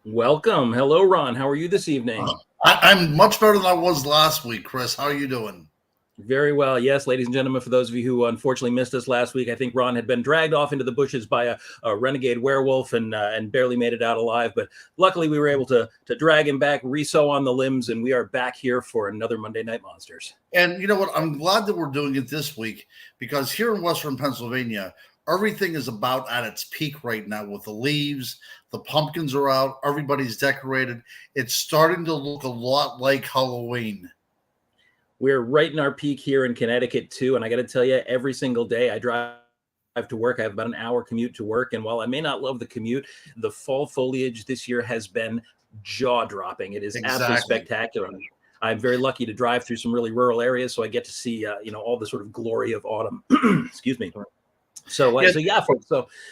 Welcome. Hello, Ron. How are you this Uh, evening? I'm much better than I was last week, Chris. How are you doing? Very well. Yes, ladies and gentlemen, for those of you who unfortunately missed us last week, I think Ron had been dragged off into the bushes by a renegade werewolf and barely made it out alive. But luckily, we were able to drag him back, resew on the limbs, and we are back here for another Monday Night Monsters. And you know what? I'm glad that we're doing it this week because here in Western Pennsylvania, everything is about at its peak right now with the leaves. The pumpkins are out. Everybody's decorated. It's starting to look a lot like Halloween. We're right in our peak here in Connecticut too, and I got to tell you, every single day I drive to work. I have about an hour commute to work, and while I may not love the commute, the fall foliage this year has been jaw dropping. It is absolutely Exactly. spectacular. I'm very lucky to drive through some really rural areas, so I get to see all the sort of glory of autumn. Excuse me. Yeah. So yeah, folks.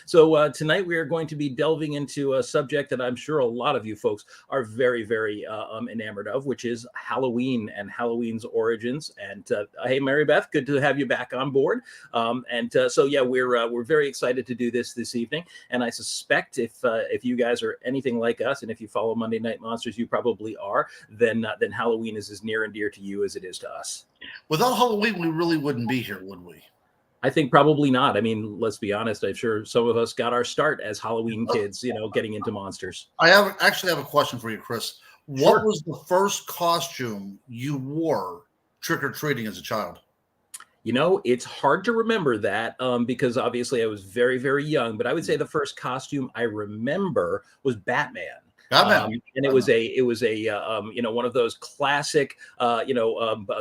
So tonight we are going to be delving into a subject that I'm sure a lot of you folks are very, very enamored of, which is Halloween and Halloween's origins. And hey, Mary Beth, good to have you back on board. So yeah, we're very excited to do this evening. And I suspect if you guys are anything like us, and if you follow Monday Night Monsters, you probably are. Then Halloween is as near and dear to you as it is to us. Without Halloween, we really wouldn't be here, would we? I think probably not. I mean, let's be honest. I'm sure some of us got our start as Halloween kids, getting into monsters. I actually have a question for you, Chris. What Sure. was the first costume you wore trick or treating as a child? It's hard to remember that because obviously I was very, very young. But I would say the first costume I remember was Batman. Batman. And Batman. it was a one of those classic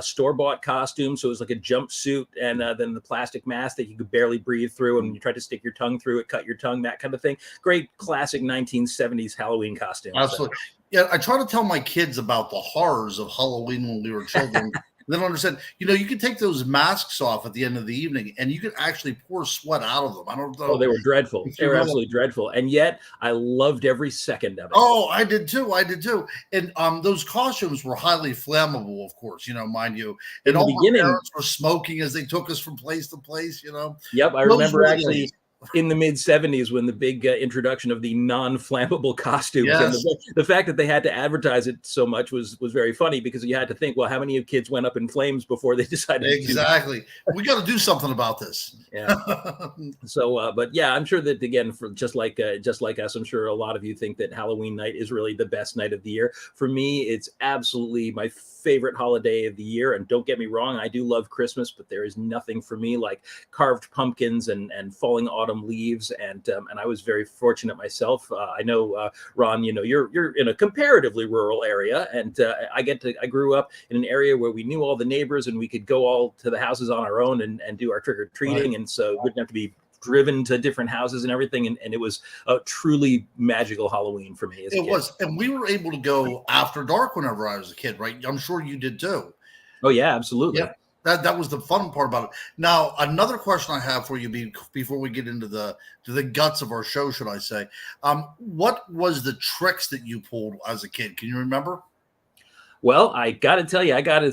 store bought costumes. So it was like a jumpsuit and then the plastic mask that you could barely breathe through, and when you tried to stick your tongue through it, cut your tongue, that kind of thing. Great classic 1970s Halloween costume. So. Absolutely. Yeah, I try to tell my kids about the horrors of Halloween when we were children. They don't understand. You can take those masks off at the end of the evening, and you can actually pour sweat out of them. I don't Oh, know they were dreadful. if They you were know. absolutely dreadful. And yet I loved every second of it. Oh, I did too. I did too. And those costumes were highly flammable, of course. Mind you. And In the all our beginning, parents were smoking as they took us from place to place. yep, I Those remember were the days. actually in the mid 70s when the big introduction of the non-flammable costumes, and Yes. the fact that they had to advertise it so much was very funny, because you had to think, well, how many of kids went up in flames before they decided to do that? Exactly. We got to do something about this. Yeah. But yeah, I'm sure that again, for just like us, I'm sure a lot of you think that Halloween night is really the best night of the year. For me, it's absolutely my favorite holiday of the year. And don't get me wrong, I do love Christmas, but there is nothing for me like carved pumpkins and falling autumn leaves. And I was very fortunate myself. I know, Ron, you're in a comparatively rural area, and I grew up in an area where we knew all the neighbors and we could go all to the houses on our own and do our trick or treating. Right. And so we wouldn't have to be driven to different houses and everything. And it was a truly magical Halloween for me as a It kid. was. And we were able to go after dark whenever I was a kid, right? I'm sure you did too. Oh yeah, absolutely. Yep. That was the fun part about it. Now, another question I have for you before we get into the guts of our show, should I say? What was the tricks that you pulled as a kid? Can you remember? Well, I got to tell you, I got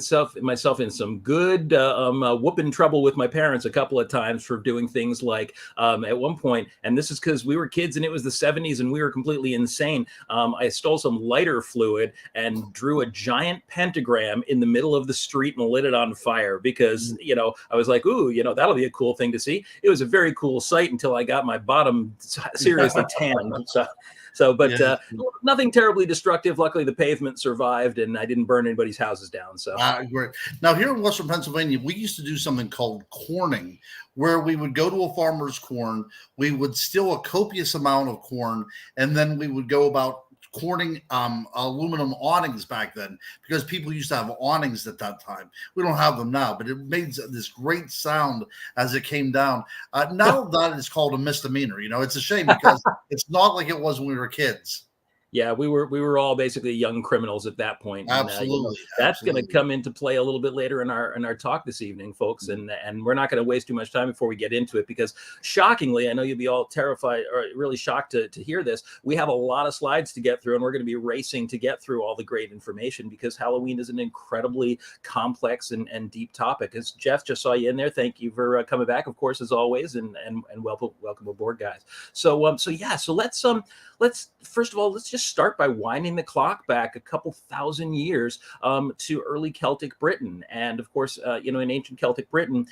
myself in some good whooping trouble with my parents a couple of times for doing things like at one point, and this is because we were kids and it was the 70s and we were completely insane. I stole some lighter fluid and drew a giant pentagram in the middle of the street and lit it on fire because, I was like, ooh, that'll be a cool thing to see. It was a very cool sight until I got my bottom seriously tanned. But Yeah. nothing terribly destructive. Luckily, the pavement survived, and I didn't burn anybody's houses down. So, Great. Now, here in Western Pennsylvania, we used to do something called corning, where we would go to a farmer's corn, we would steal a copious amount of corn, and then we would go about corning aluminum awnings back then, because people used to have awnings at that time. We don't have them now, but it made this great sound as it came down. Now that is called a misdemeanor. It's a shame because it's not like it was when we were kids. yeah, we were all basically young criminals at that point, and Absolutely. that's going to Absolutely. come into play a little bit later in our talk this evening, folks. And we're not going to waste too much time before we get into it, because shockingly, I know you'll be all terrified or really shocked to hear this. We have a lot of slides to get through, and we're going to be racing to get through all the great information, because Halloween is an incredibly complex and deep topic. As Jeff just saw you in there, thank you for coming back, of course, as always, and welcome aboard, guys. So yeah, so let's first of all, let's just start by winding the clock back a couple thousand years to early Celtic Britain. And of course, in ancient Celtic Britain,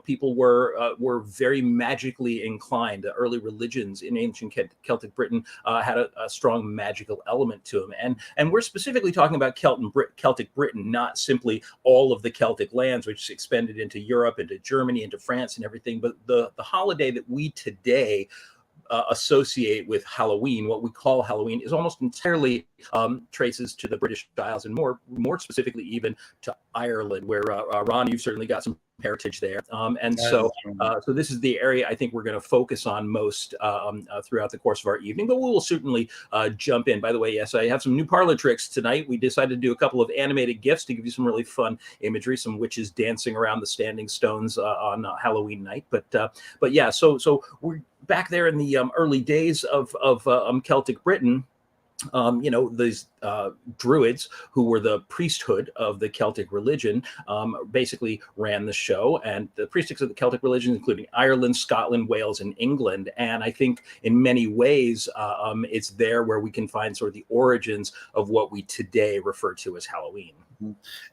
people were very magically inclined. The early religions in ancient Celtic Britain had a strong magical element to them. And we're specifically talking about Celtic Britain, not simply all of the Celtic lands, which expanded into Europe, into Germany, into France, and everything. But the holiday that we today associate with Halloween, what we call Halloween, is almost entirely traces to the British Isles, and more specifically even to Ireland, where Ron, you've certainly got some heritage there. So this is the area I think we're going to focus on most throughout the course of our evening, but we will certainly jump in. By the way, yes, I have some new parlor tricks tonight. We decided to do a couple of animated GIFs to give you some really fun imagery, some witches dancing around the standing stones on Halloween night. But yeah, so we're back there in the early days of Celtic Britain. These druids, who were the priesthood of the Celtic religion, basically ran the show. And the priesthoods of the Celtic religion, including Ireland, Scotland, Wales, and England. And I think in many ways, it's there where we can find sort of the origins of what we today refer to as Halloween.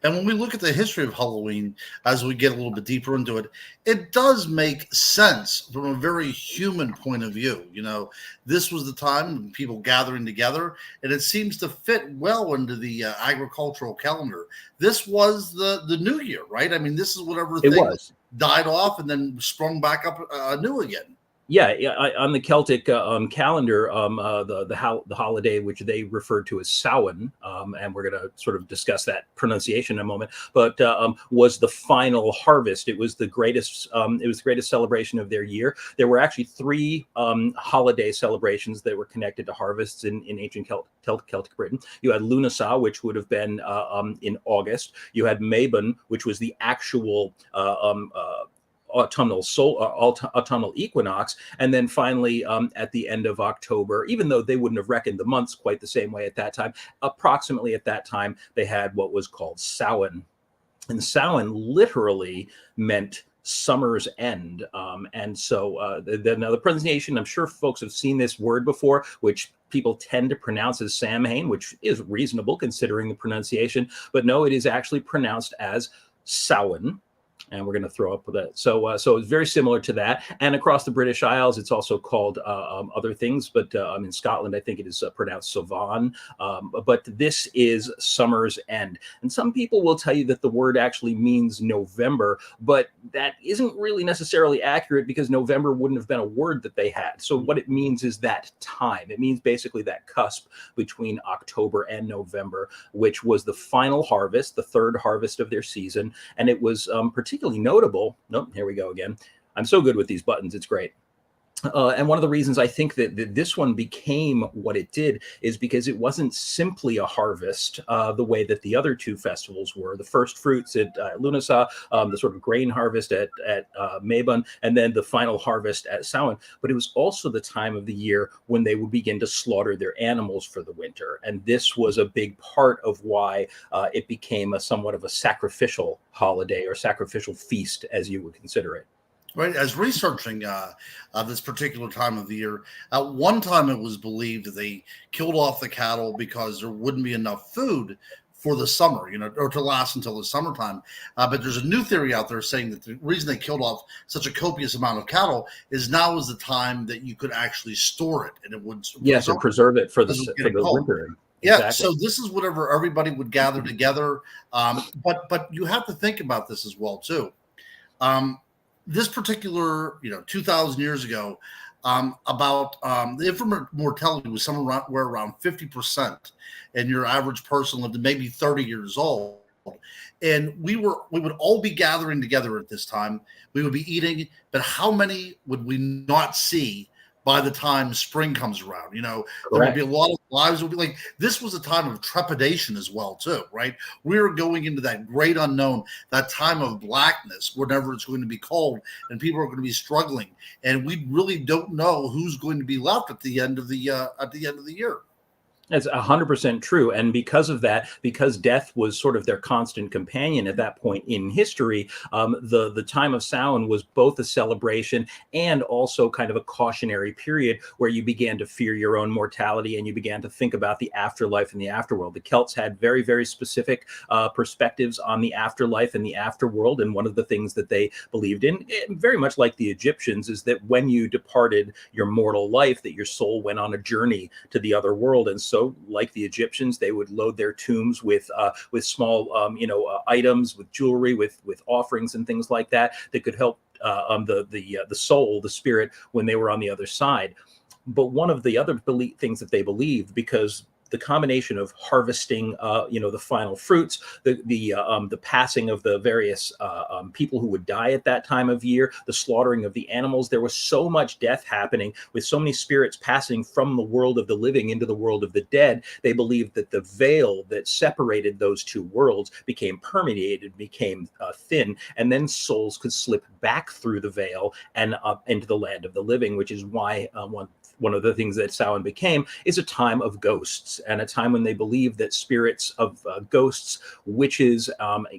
And when we look at the history of Halloween, as we get a little bit deeper into it, it does make sense from a very human point of view. This was the time when people gathering together, and it seems to fit well into the agricultural calendar. This was the new year, right? I mean, this is what everything died off and then sprung back up anew again. Yeah, on the Celtic calendar, the holiday which they referred to as Samhain, and we're going to sort of discuss that pronunciation in a moment, but was the final harvest. It was the greatest. It was the greatest celebration of their year. There were actually three holiday celebrations that were connected to harvests in ancient Celtic Britain. You had Lunasa, which would have been in August. You had Mabon, which was the actual autumnal equinox, and then finally at the end of October, even though they wouldn't have reckoned the months quite the same way at that time, approximately at that time they had what was called Samhain. And Samhain literally meant summer's end. And so now the pronunciation, I'm sure folks have seen this word before, which people tend to pronounce as Samhain, which is reasonable considering the pronunciation, but no, it is actually pronounced as Samhain. And we're going to throw up with that. So it's very similar to that. And across the British Isles, it's also called other things. But in Scotland, I think it is pronounced Samhain. But this is summer's end. And some people will tell you that the word actually means November, but that isn't really necessarily accurate because November wouldn't have been a word that they had. So what it means is that time. It means basically that cusp between October and November, which was the final harvest, the third harvest of their season. And it was particularly notable. Nope, here we go again. I'm so good with these buttons. It's great. And one of the reasons I think that this one became what it did is because it wasn't simply a harvest the way that the other two festivals were. The first fruits at Lunasa, the sort of grain harvest at Mabon, and then the final harvest at Samhain. But it was also the time of the year when they would begin to slaughter their animals for the winter. And this was a big part of why it became somewhat of a sacrificial holiday or sacrificial feast, as you would consider it. Right, as researching this particular time of the year, at one time it was believed that they killed off the cattle because there wouldn't be enough food for the summer, or to last until the summertime. But there's a new theory out there saying that the reason they killed off such a copious amount of cattle is now is the time that you could actually store it, and it would and preserve it for the winter. Yeah, exactly. So this is whatever everybody would gather together. But you have to think about this as well too. This particular, 2,000 years ago, about the infant mortality was somewhere around 50%, and your average person lived to maybe 30 years old. And we would all be gathering together at this time. We would be eating, but how many would we not see by the time spring comes around? There would be a lot of lives would be like, this was a time of trepidation as well too, right? We were going into that great unknown, that time of blackness, whatever it's going to be called, and people are going to be struggling, and we really don't know who's going to be left at the end of the year. That's 100% true. And because of that, because death was sort of their constant companion at that point in history, the time of Samhain was both a celebration and also kind of a cautionary period where you began to fear your own mortality and you began to think about the afterlife and the afterworld. The Celts had very, very specific perspectives on the afterlife and the afterworld. And one of the things that they believed in, very much like the Egyptians, is that when you departed your mortal life, that your soul went on a journey to the other world. And so, like the Egyptians, they would load their tombs with small items, with jewelry, with offerings and things like that that could help the soul, the spirit, when they were on the other side. But one of the other things that they believed, because the combination of harvesting, the final fruits, the passing of the various people who would die at that time of year, the slaughtering of the animals, there was so much death happening with so many spirits passing from the world of the living into the world of the dead. They believed that the veil that separated those two worlds became permeated, became thin, and then souls could slip back through the veil and up into the land of the living, which is why one of the things that Samhain became is a time of ghosts, and a time when they believe that spirits of ghosts, witches,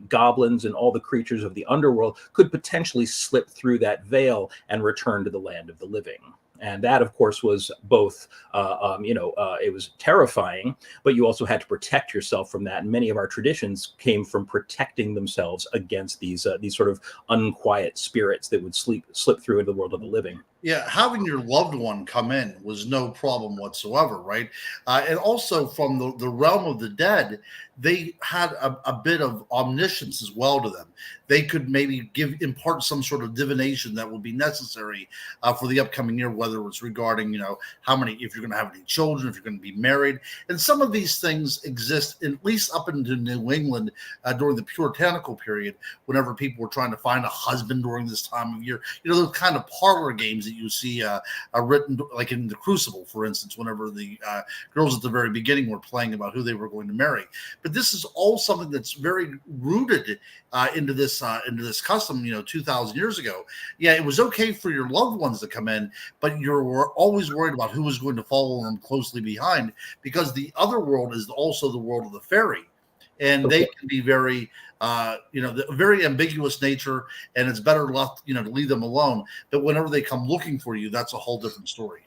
goblins, and all the creatures of the underworld could potentially slip through that veil and return to the land of the living. And that, of course, was both, it was terrifying, but you also had to protect yourself from that. And many of our traditions came from protecting themselves against these sort of unquiet spirits that would slip through into the world of the living. Yeah, having your loved one come in was no problem whatsoever, right? And also from the realm of the dead, they had a bit of omniscience as well to them. They could maybe impart some sort of divination that would be necessary for the upcoming year, whether it's regarding, if you're going to have any children, if you're going to be married. And some of these things exist, at least up into New England during the puritanical period, whenever people were trying to find a husband during this time of year. Those kind of parlor games that you see written, like in The Crucible, for instance, whenever the girls at the very beginning were playing about who they were going to marry. But this is all something that's very rooted into this custom, 2,000 years ago. Yeah, it was okay for your loved ones to come in, but you were always worried about who was going to follow them closely behind, because the other world is also the world of the fairy. And they can be very, very ambiguous nature, and it's better left, to leave them alone. But whenever they come looking for you, that's a whole different story.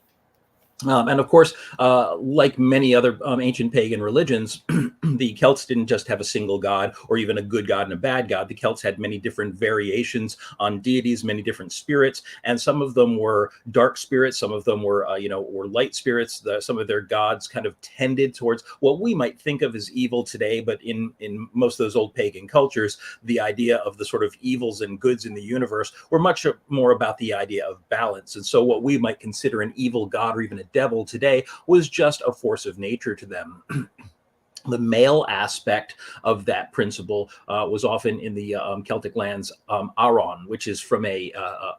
And of course, like many other ancient pagan religions, the Celts didn't just have a single god or even a good god and a bad god. The Celts had many different variations on deities, many different spirits, and some of them were dark spirits, some of them were, were light spirits. Some of their gods kind of tended towards what we might think of as evil today, but in most of those old pagan cultures, the idea of the sort of evils and goods in the universe were much more about the idea of balance. And so what we might consider an evil god or even a devil today was just a force of nature to them. The male aspect of that principle was often in the Celtic lands, Aron, which is from a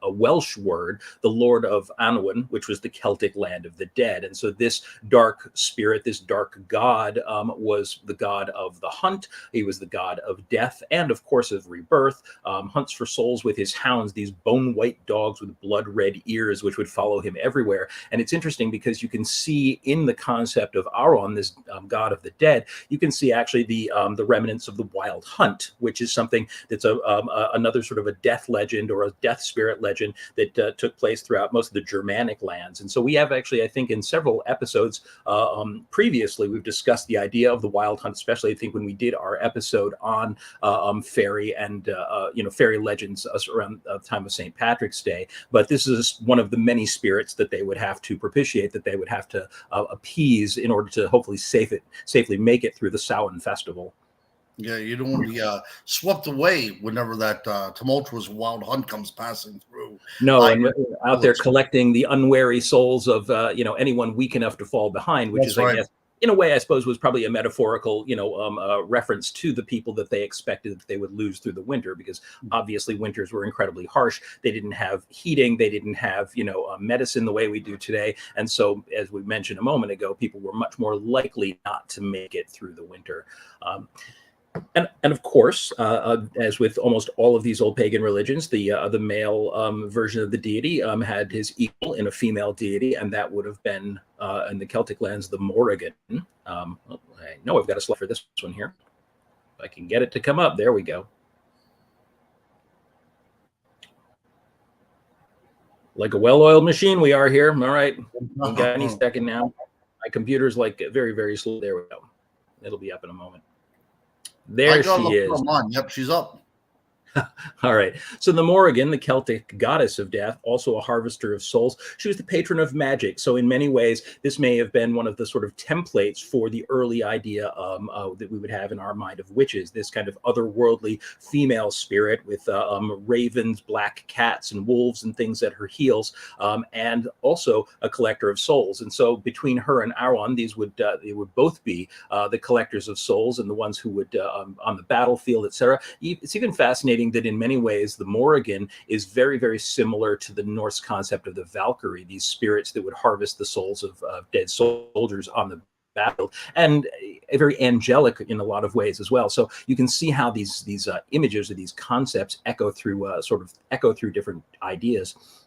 Welsh word, the Lord of Annwn, which was the Celtic land of the dead. And so this dark spirit, this dark god, was the god of the hunt. He was the god of death and, of course, of rebirth. Hunts for souls with his hounds, these bone-white dogs with blood-red ears, which would follow him everywhere. And it's interesting because you can see in the concept of Aron, this god of the dead, you can see actually the remnants of the wild hunt, which is something that's another sort of a death legend or a death spirit legend that took place throughout most of the Germanic lands. And so we have actually, I think, in several episodes previously, we've discussed the idea of the wild hunt, especially I think when we did our episode on fairy and fairy legends around the time of St. Patrick's Day. But this is one of the many spirits that they would have to propitiate, that they would have to appease in order to hopefully safely make it through the Samhain festival. Yeah, you don't want to be swept away whenever that tumultuous wild hunt comes passing through. No, and out there collecting the unwary souls of anyone weak enough to fall behind, which is, right. I guess, in a way, I suppose, was probably a metaphorical, reference to the people that they expected that they would lose through the winter, because obviously winters were incredibly harsh. They didn't have heating. They didn't have, medicine the way we do today. And so, as we mentioned a moment ago, people were much more likely not to make it through the winter. And of course, as with almost all of these old pagan religions, the male version of the deity had his equal in a female deity, and that would have been in the Celtic lands, the Morrigan. I know I've got a slide for this one here. If I can get it to come up, there we go. Like a well-oiled machine, we are here. All right, we got any second now. My computer's like very, very slow. There we go. It'll be up in a moment. There she is. Yep, she's up. All right. So the Morrigan, the Celtic goddess of death, also a harvester of souls, she was the patron of magic. So in many ways, this may have been one of the sort of templates for the early idea that we would have in our mind of witches, this kind of otherworldly female spirit with ravens, black cats, and wolves and things at her heels, and also a collector of souls. And so between her and Aron, they would both be the collectors of souls and the ones who would on the battlefield, etc. It's even fascinating that in many ways the Morrigan is very, very similar to the Norse concept of the Valkyrie, these spirits that would harvest the souls of dead soldiers on the battlefield, and very angelic in a lot of ways as well. So you can see how these images or these concepts echo through different ideas.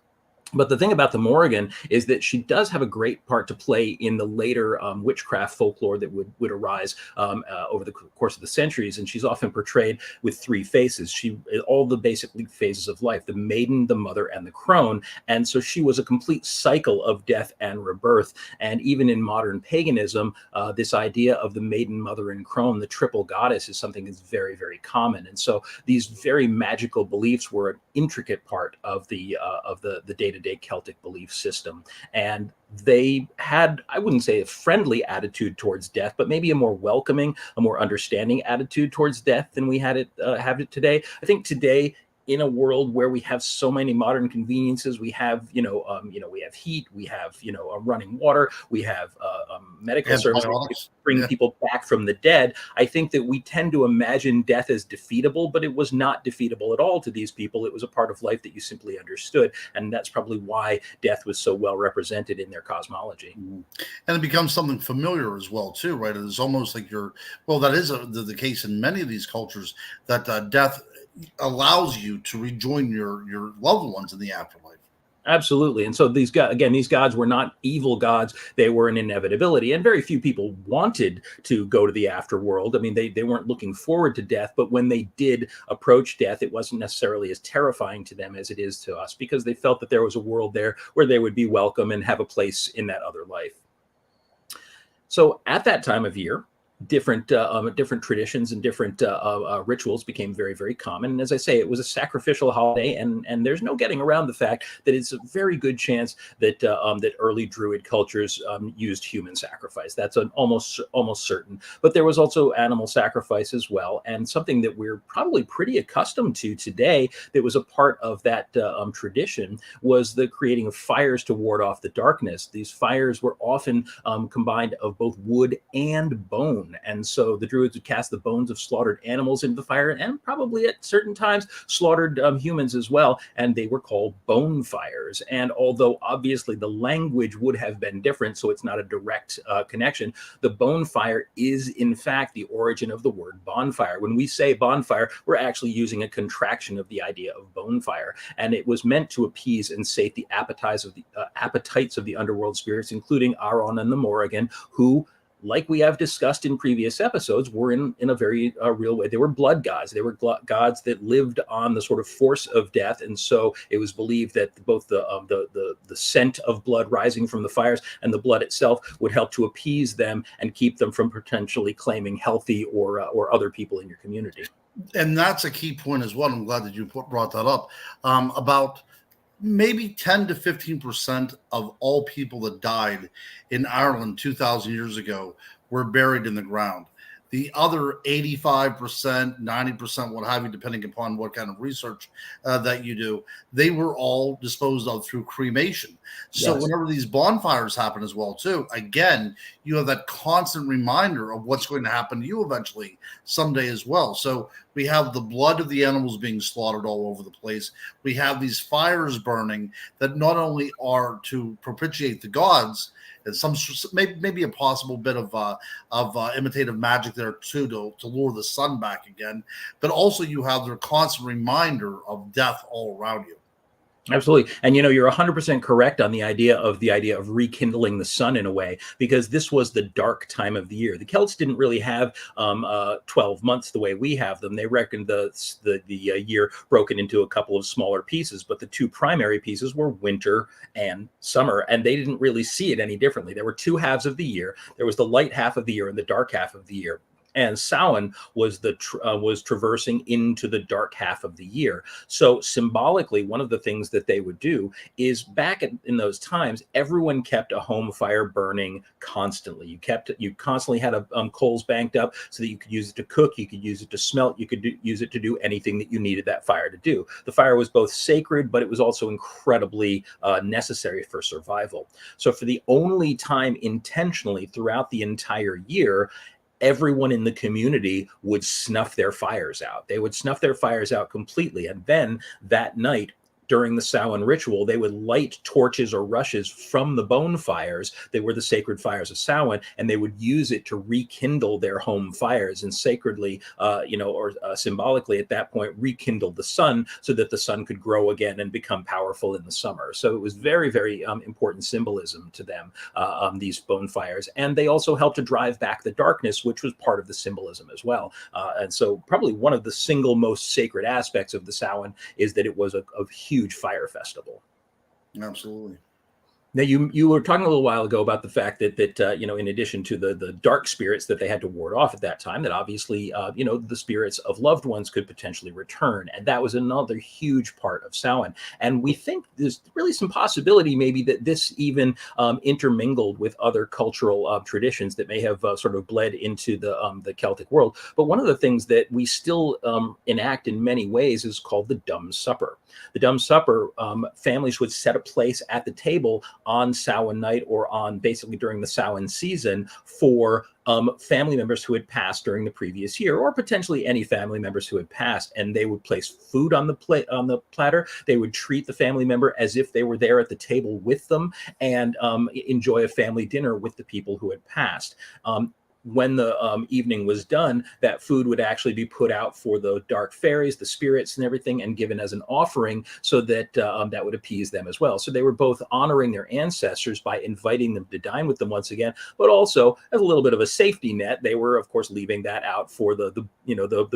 But the thing about the Morrigan is that she does have a great part to play in the later witchcraft folklore that would arise over the course of the centuries. And she's often portrayed with three faces. All the basic phases of life: the maiden, the mother, and the crone. And so she was a complete cycle of death and rebirth. And even in modern paganism, this idea of the maiden, mother, and crone, the triple goddess, is something that's very, very common. And so these very magical beliefs were an intricate part of the day-to-day Celtic belief system. And they had, I wouldn't say a friendly attitude towards death, but maybe a more welcoming, a more understanding attitude towards death than we have it today. I think today, in a world where we have so many modern conveniences, we have, we have heat, we have, running water, we have medical services, bring people back from the dead. I think that we tend to imagine death as defeatable, but it was not defeatable at all to these people. It was a part of life that you simply understood. And that's probably why death was so well represented in their cosmology. And it becomes something familiar as well, too, right? It's almost like that is the case in many of these cultures, that death allows you to rejoin your loved ones in the afterlife. Absolutely. And so these gods were not evil gods. They were an inevitability. And very few people wanted to go to the afterworld. I mean, they weren't looking forward to death. But when they did approach death, it wasn't necessarily as terrifying to them as it is to us, because they felt that there was a world there where they would be welcome and have a place in that other life. So at that time of year, different traditions and different rituals became very, very common. And as I say, it was a sacrificial holiday, and there's no getting around the fact that it's a very good chance that that early Druid cultures used human sacrifice. That's an almost certain. But there was also animal sacrifice as well, and something that we're probably pretty accustomed to today that was a part of that tradition was the creating of fires to ward off the darkness. These fires were often combined of both wood and bone. And so the Druids would cast the bones of slaughtered animals into the fire, and probably at certain times slaughtered humans as well. And they were called bone fires. And although obviously the language would have been different, so it's not a direct connection, the bone fire is in fact the origin of the word bonfire. When we say bonfire, we're actually using a contraction of the idea of bone fire. And it was meant to appease and sate the appetites of the underworld spirits, including Aron and the Morrigan, who, like we have discussed in previous episodes, were in a very real way. They were blood gods. They were gods that lived on the sort of force of death. And so it was believed that both the scent of blood rising from the fires and the blood itself would help to appease them and keep them from potentially claiming healthy or other people in your community. And that's a key point as well. I'm glad that you brought that up, about maybe 10 to 15% of all people that died in Ireland 2,000 years ago were buried in the ground. The other 85%, 90%, what have you, depending upon what kind of research that you do, they were all disposed of through cremation. So Yes. whenever these bonfires happen as well, too, again, you have that constant reminder of what's going to happen to you eventually someday as well. So we have the blood of the animals being slaughtered all over the place. We have these fires burning that not only are to propitiate the gods, and some maybe a possible bit of imitative magic there too to lure the sun back again, but also you have their constant reminder of death all around you. Absolutely. And you're 100% correct on the idea of rekindling the sun in a way, because this was the dark time of the year. The Celts didn't really have 12 months the way we have them. They reckoned the year broken into a couple of smaller pieces, but the two primary pieces were winter and summer, and they didn't really see it any differently. There were two halves of the year. There was the light half of the year and the dark half of the year. And Samhain was traversing into the dark half of the year. So symbolically, one of the things that they would do is in those times, everyone kept a home fire burning constantly. You constantly had coals banked up so that you could use it to cook, you could use it to smelt, you could use it to do anything that you needed that fire to do. The fire was both sacred, but it was also incredibly necessary for survival. So for the only time intentionally throughout the entire year, everyone in the community would snuff their fires out. They would snuff their fires out completely. And then that night, during the Samhain ritual, they would light torches or rushes from the bonfires. They were the sacred fires of Samhain, and they would use it to rekindle their home fires and sacredly, or symbolically at that point, rekindle the sun so that the sun could grow again and become powerful in the summer. So it was very, very important symbolism to them, these bonfires. And they also helped to drive back the darkness, which was part of the symbolism as well. And so probably one of the single most sacred aspects of the Samhain is that it was a huge fire festival. Absolutely. Now, you were talking a little while ago about the fact that in addition to the dark spirits that they had to ward off at that time, that obviously the spirits of loved ones could potentially return, and that was another huge part of Samhain. And we think there's really some possibility maybe that this even intermingled with other cultural traditions that may have sort of bled into the Celtic world. But one of the things that we still enact in many ways is called the Dumb Supper. The Dumb Supper, families would set a place at the table on Samhain night or on basically during the Samhain season for family members who had passed during the previous year, or potentially any family members who had passed, and they would place food on the platter. They would treat the family member as if they were there at the table with them, and enjoy a family dinner with the people who had passed. When the evening was done, that food would actually be put out for the dark fairies, the spirits and everything, and given as an offering so that that would appease them as well. So they were both honoring their ancestors by inviting them to dine with them once again, but also as a little bit of a safety net, they were, of course, leaving that out for the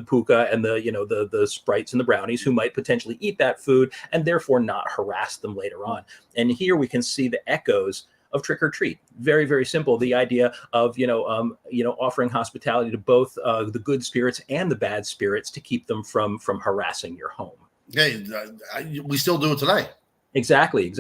puka and the sprites and the brownies who might potentially eat that food and therefore not harass them later on. And here we can see the echoes of trick or treat. Very, very simple. The idea of offering hospitality to both the good spirits and the bad spirits to keep them from harassing your home. Hey, we still do it today. Exactly.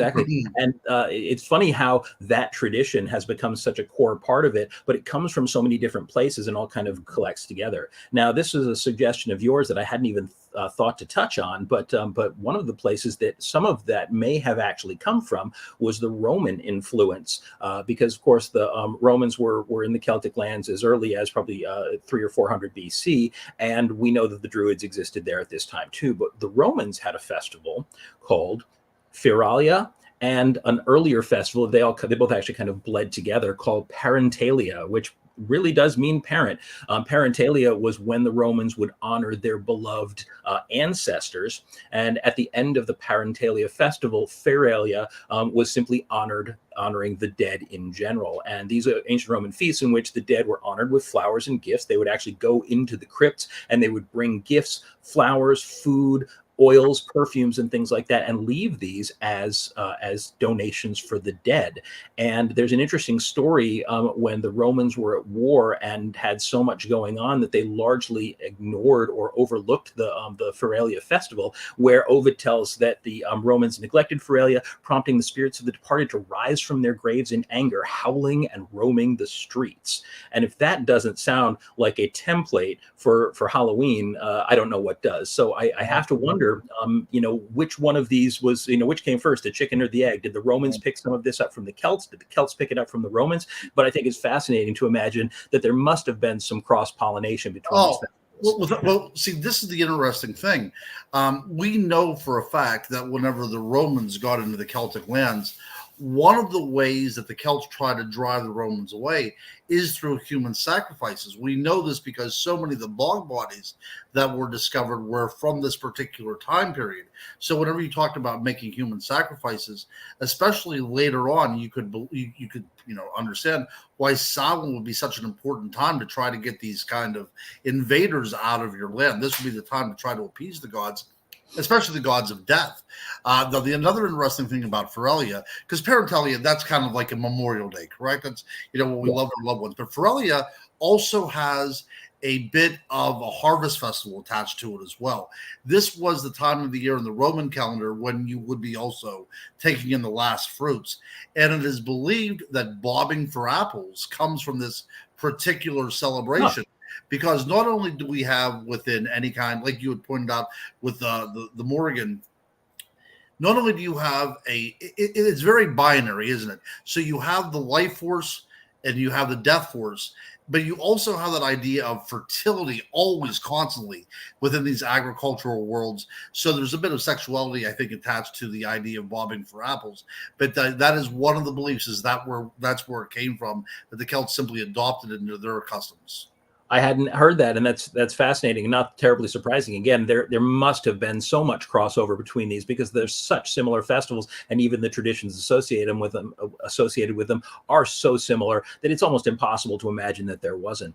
And it's funny how that tradition has become such a core part of it, but it comes from so many different places and all kind of collects together. Now, this is a suggestion of yours that I hadn't even thought to touch on, but one of the places that some of that may have actually come from was the Roman influence, because of course the Romans were in the Celtic lands as early as probably 300 or 400 BC, and we know that the Druids existed there at this time too. But the Romans had a festival called Feralia, and an earlier festival they both actually kind of bled together, called Parentalia, which really does mean parent. Parentalia was when the Romans would honor their beloved ancestors, and at the end of the Parentalia festival, Feralia was simply honoring the dead in general. And these are ancient Roman feasts in which the dead were honored with flowers and gifts. They would actually go into the crypts and they would bring gifts, flowers, food, oils, perfumes, and things like that, and leave these as donations for the dead. And there's an interesting story when the Romans were at war and had so much going on that they largely ignored or overlooked the Feralia festival, where Ovid tells that the Romans neglected Feralia, prompting the spirits of the departed to rise from their graves in anger, howling and roaming the streets. And if that doesn't sound like a template for Halloween, I don't know what does. So I have to wonder, which one of these was, which came first, the chicken or the egg? Did the Romans pick some of this up from the Celts? Did the Celts pick it up from the Romans? But I think it's fascinating to imagine that there must have been some cross-pollination between these. Well, see, this is the interesting thing. We know for a fact that whenever the Romans got into the Celtic lands, one of the ways that the Celts try to drive the Romans away is through human sacrifices. We know this because so many of the bog bodies that were discovered were from this particular time period. So whenever you talked about making human sacrifices, especially later on, you could understand why Samhain would be such an important time to try to get these kind of invaders out of your land. This would be the time to try to appease the gods, especially the gods of death. Another interesting thing about Ferelia, because Parentalia, that's kind of like a Memorial Day, correct? That's, when we love our loved ones. But Ferelia also has a bit of a harvest festival attached to it as well. This was the time of the year in the Roman calendar when you would be also taking in the last fruits. And it is believed that bobbing for apples comes from this particular celebration. Huh. Because not only do we have within any kind, like you had pointed out with the Morrigan, not only do you have it's very binary, isn't it? So you have the life force and you have the death force, but you also have that idea of fertility always constantly within these agricultural worlds. So there's a bit of sexuality, I think, attached to the idea of bobbing for apples. But that is one of the beliefs, is that's where it came from, that the Celts simply adopted it into their customs. I hadn't heard that, and that's fascinating and not terribly surprising. Again, there must have been so much crossover between these because there's such similar festivals, and even the traditions associated with them are so similar that it's almost impossible to imagine that there wasn't.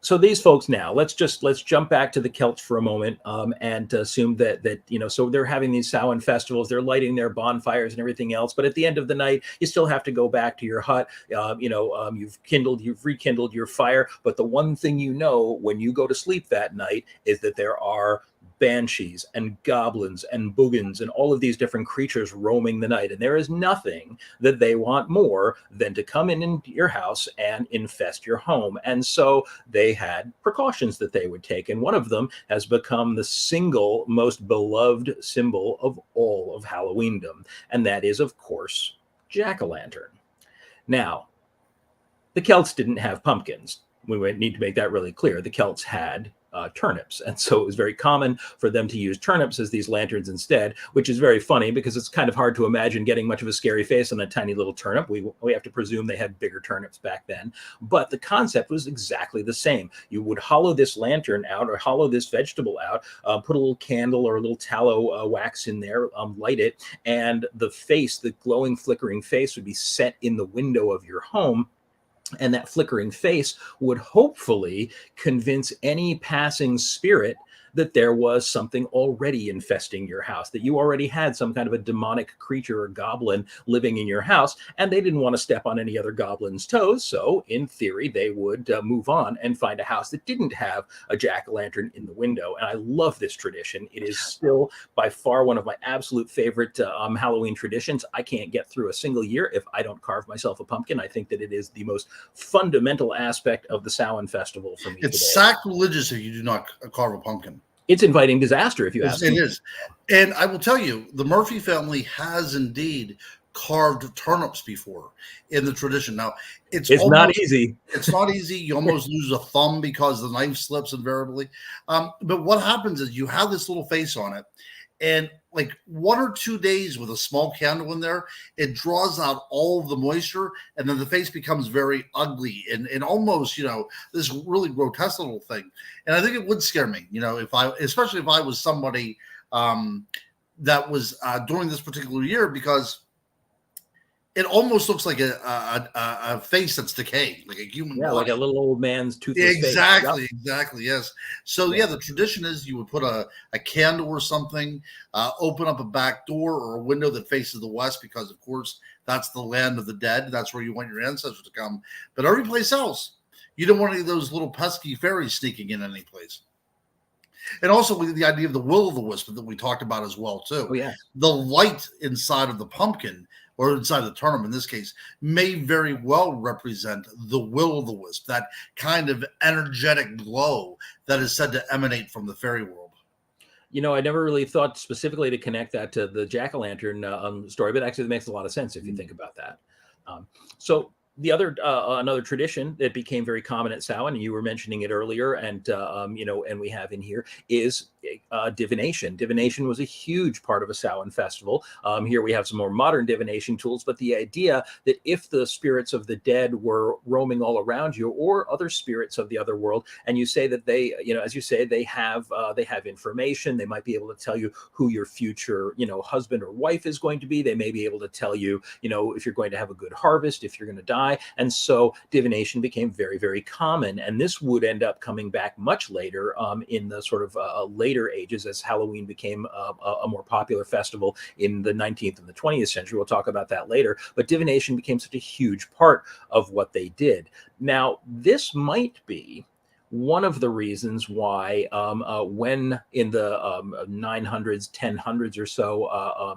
So these folks now, let's jump back to the Celts for a moment, and assume that so they're having these Samhain festivals, they're lighting their bonfires and everything else, but at the end of the night, you still have to go back to your hut. You've rekindled your fire, but the one thing when you go to sleep that night is that there are banshees and goblins and boogans and all of these different creatures roaming the night. And there is nothing that they want more than to come into your house and infest your home. And so they had precautions that they would take. And one of them has become the single most beloved symbol of all of Halloweendom. And that is, of course, jack-o'-lantern. Now, the Celts didn't have pumpkins. We need to make that really clear. The Celts had turnips. And so it was very common for them to use turnips as these lanterns instead, which is very funny because it's kind of hard to imagine getting much of a scary face on a tiny little turnip. We have to presume they had bigger turnips back then. But the concept was exactly the same. You would hollow this lantern out or hollow this vegetable out, put a little candle or a little tallow wax in there, light it, and the face, the glowing, flickering face would be set in the window of your home. And that flickering face would hopefully convince any passing spirit that there was something already infesting your house, that you already had some kind of a demonic creature or goblin living in your house, and they didn't want to step on any other goblin's toes. So in theory, they would move on and find a house that didn't have a jack-o'-lantern in the window. And I love this tradition. It is still by far one of my absolute favorite Halloween traditions. I can't get through a single year if I don't carve myself a pumpkin. I think that it is the most fundamental aspect of the Samhain festival for me. It's sacrilegious if you do not carve a pumpkin. It's inviting disaster, if you ask me. It is. And I will tell you, the Murphy family has indeed carved turnips before in the tradition. Now, it's not easy. It's not easy. You almost lose a thumb because the knife slips invariably. But what happens is you have this little face on it, and like 1 or 2 days with a small candle in there, it draws out all of the moisture, and then the face becomes very ugly and almost, this really grotesque little thing. And I think it would scare me, especially if I was somebody that was during this particular year, because it almost looks like a face that's decaying, like a human body. Like a little old man's toothless face. Exactly, yes. So, the tradition is you would put a candle or something, open up a back door or a window that faces the west, because, of course, that's the land of the dead. That's where you want your ancestors to come. But every place else, you don't want any of those little pesky fairies sneaking in any place. And also the idea of the will-o'-the-wisp that we talked about as well, too. Oh, yeah. The light inside of the pumpkin, or inside the turnip in this case, may very well represent the will-o'-the-wisp, that kind of energetic glow that is said to emanate from the fairy world. I never really thought specifically to connect that to the jack-o'-lantern story, but actually it makes a lot of sense if you think about that. So The other another tradition that became very common at Samhain, and you were mentioning it earlier, and and we have in here is divination. Divination was a huge part of a Samhain festival. Here we have some more modern divination tools, but the idea that if the spirits of the dead were roaming all around you, or other spirits of the other world, and you say that they, as you say, they have information, they might be able to tell you who your future, husband or wife is going to be. They may be able to tell you, if you're going to have a good harvest, if you're going to die. And so divination became very, very common. And this would end up coming back much later in the sort of later ages as Halloween became a more popular festival in the 19th and the 20th century. We'll talk about that later. But divination became such a huge part of what they did. Now, this might be one of the reasons why when in the 900s, 1000s or so,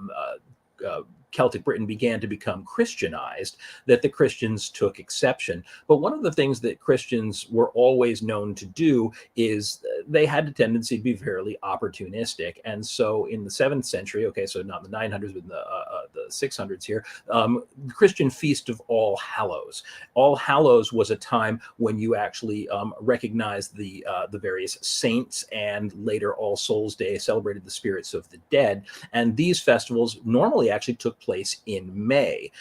Celtic Britain began to become Christianized, that the Christians took exception. But one of the things that Christians were always known to do is they had a tendency to be fairly opportunistic. And so in the 7th century, okay, so not in the 900s, but in the 600s here, the Christian Feast of All Hallows. All Hallows was a time when you actually recognized the various saints, and later All Souls Day celebrated the spirits of the dead. And these festivals normally actually took place in May.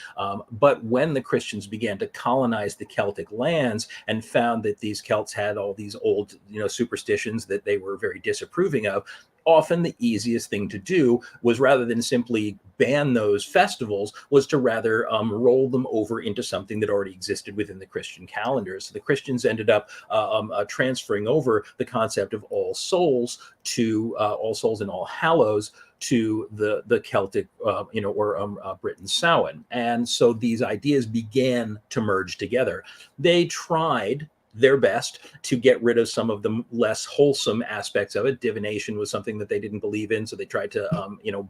But when the Christians began to colonize the Celtic lands and found that these Celts had all these old, superstitions that they were very disapproving of, often the easiest thing to do was, rather than simply ban those festivals, was to rather roll them over into something that already existed within the Christian calendar. So the Christians ended up transferring over the concept of All Souls to All Souls and All Hallows to the Celtic, Britain Samhain. And so these ideas began to merge together. They tried their best to get rid of some of the less wholesome aspects of it. Divination was something that they didn't believe in, so they tried to,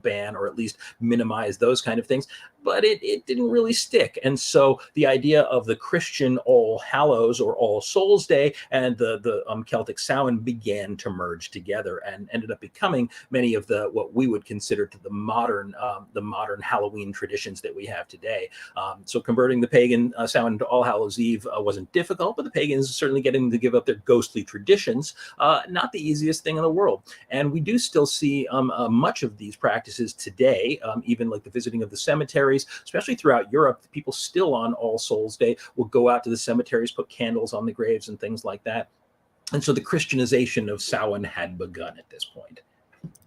ban or at least minimize those kind of things. But it didn't really stick. And so the idea of the Christian All Hallows or All Souls Day and the Celtic Samhain began to merge together and ended up becoming many of the what we would consider to the modern Halloween traditions that we have today. So converting the pagan Samhain to All Hallows Eve wasn't difficult, but the pagans certainly getting to give up their ghostly traditions, not the easiest thing in the world. And we do still see much of these practices today, even like the visiting of the cemeteries, especially throughout Europe. People still on All Souls Day will go out to the cemeteries, put candles on the graves and things like that. And so the Christianization of Samhain had begun at this point.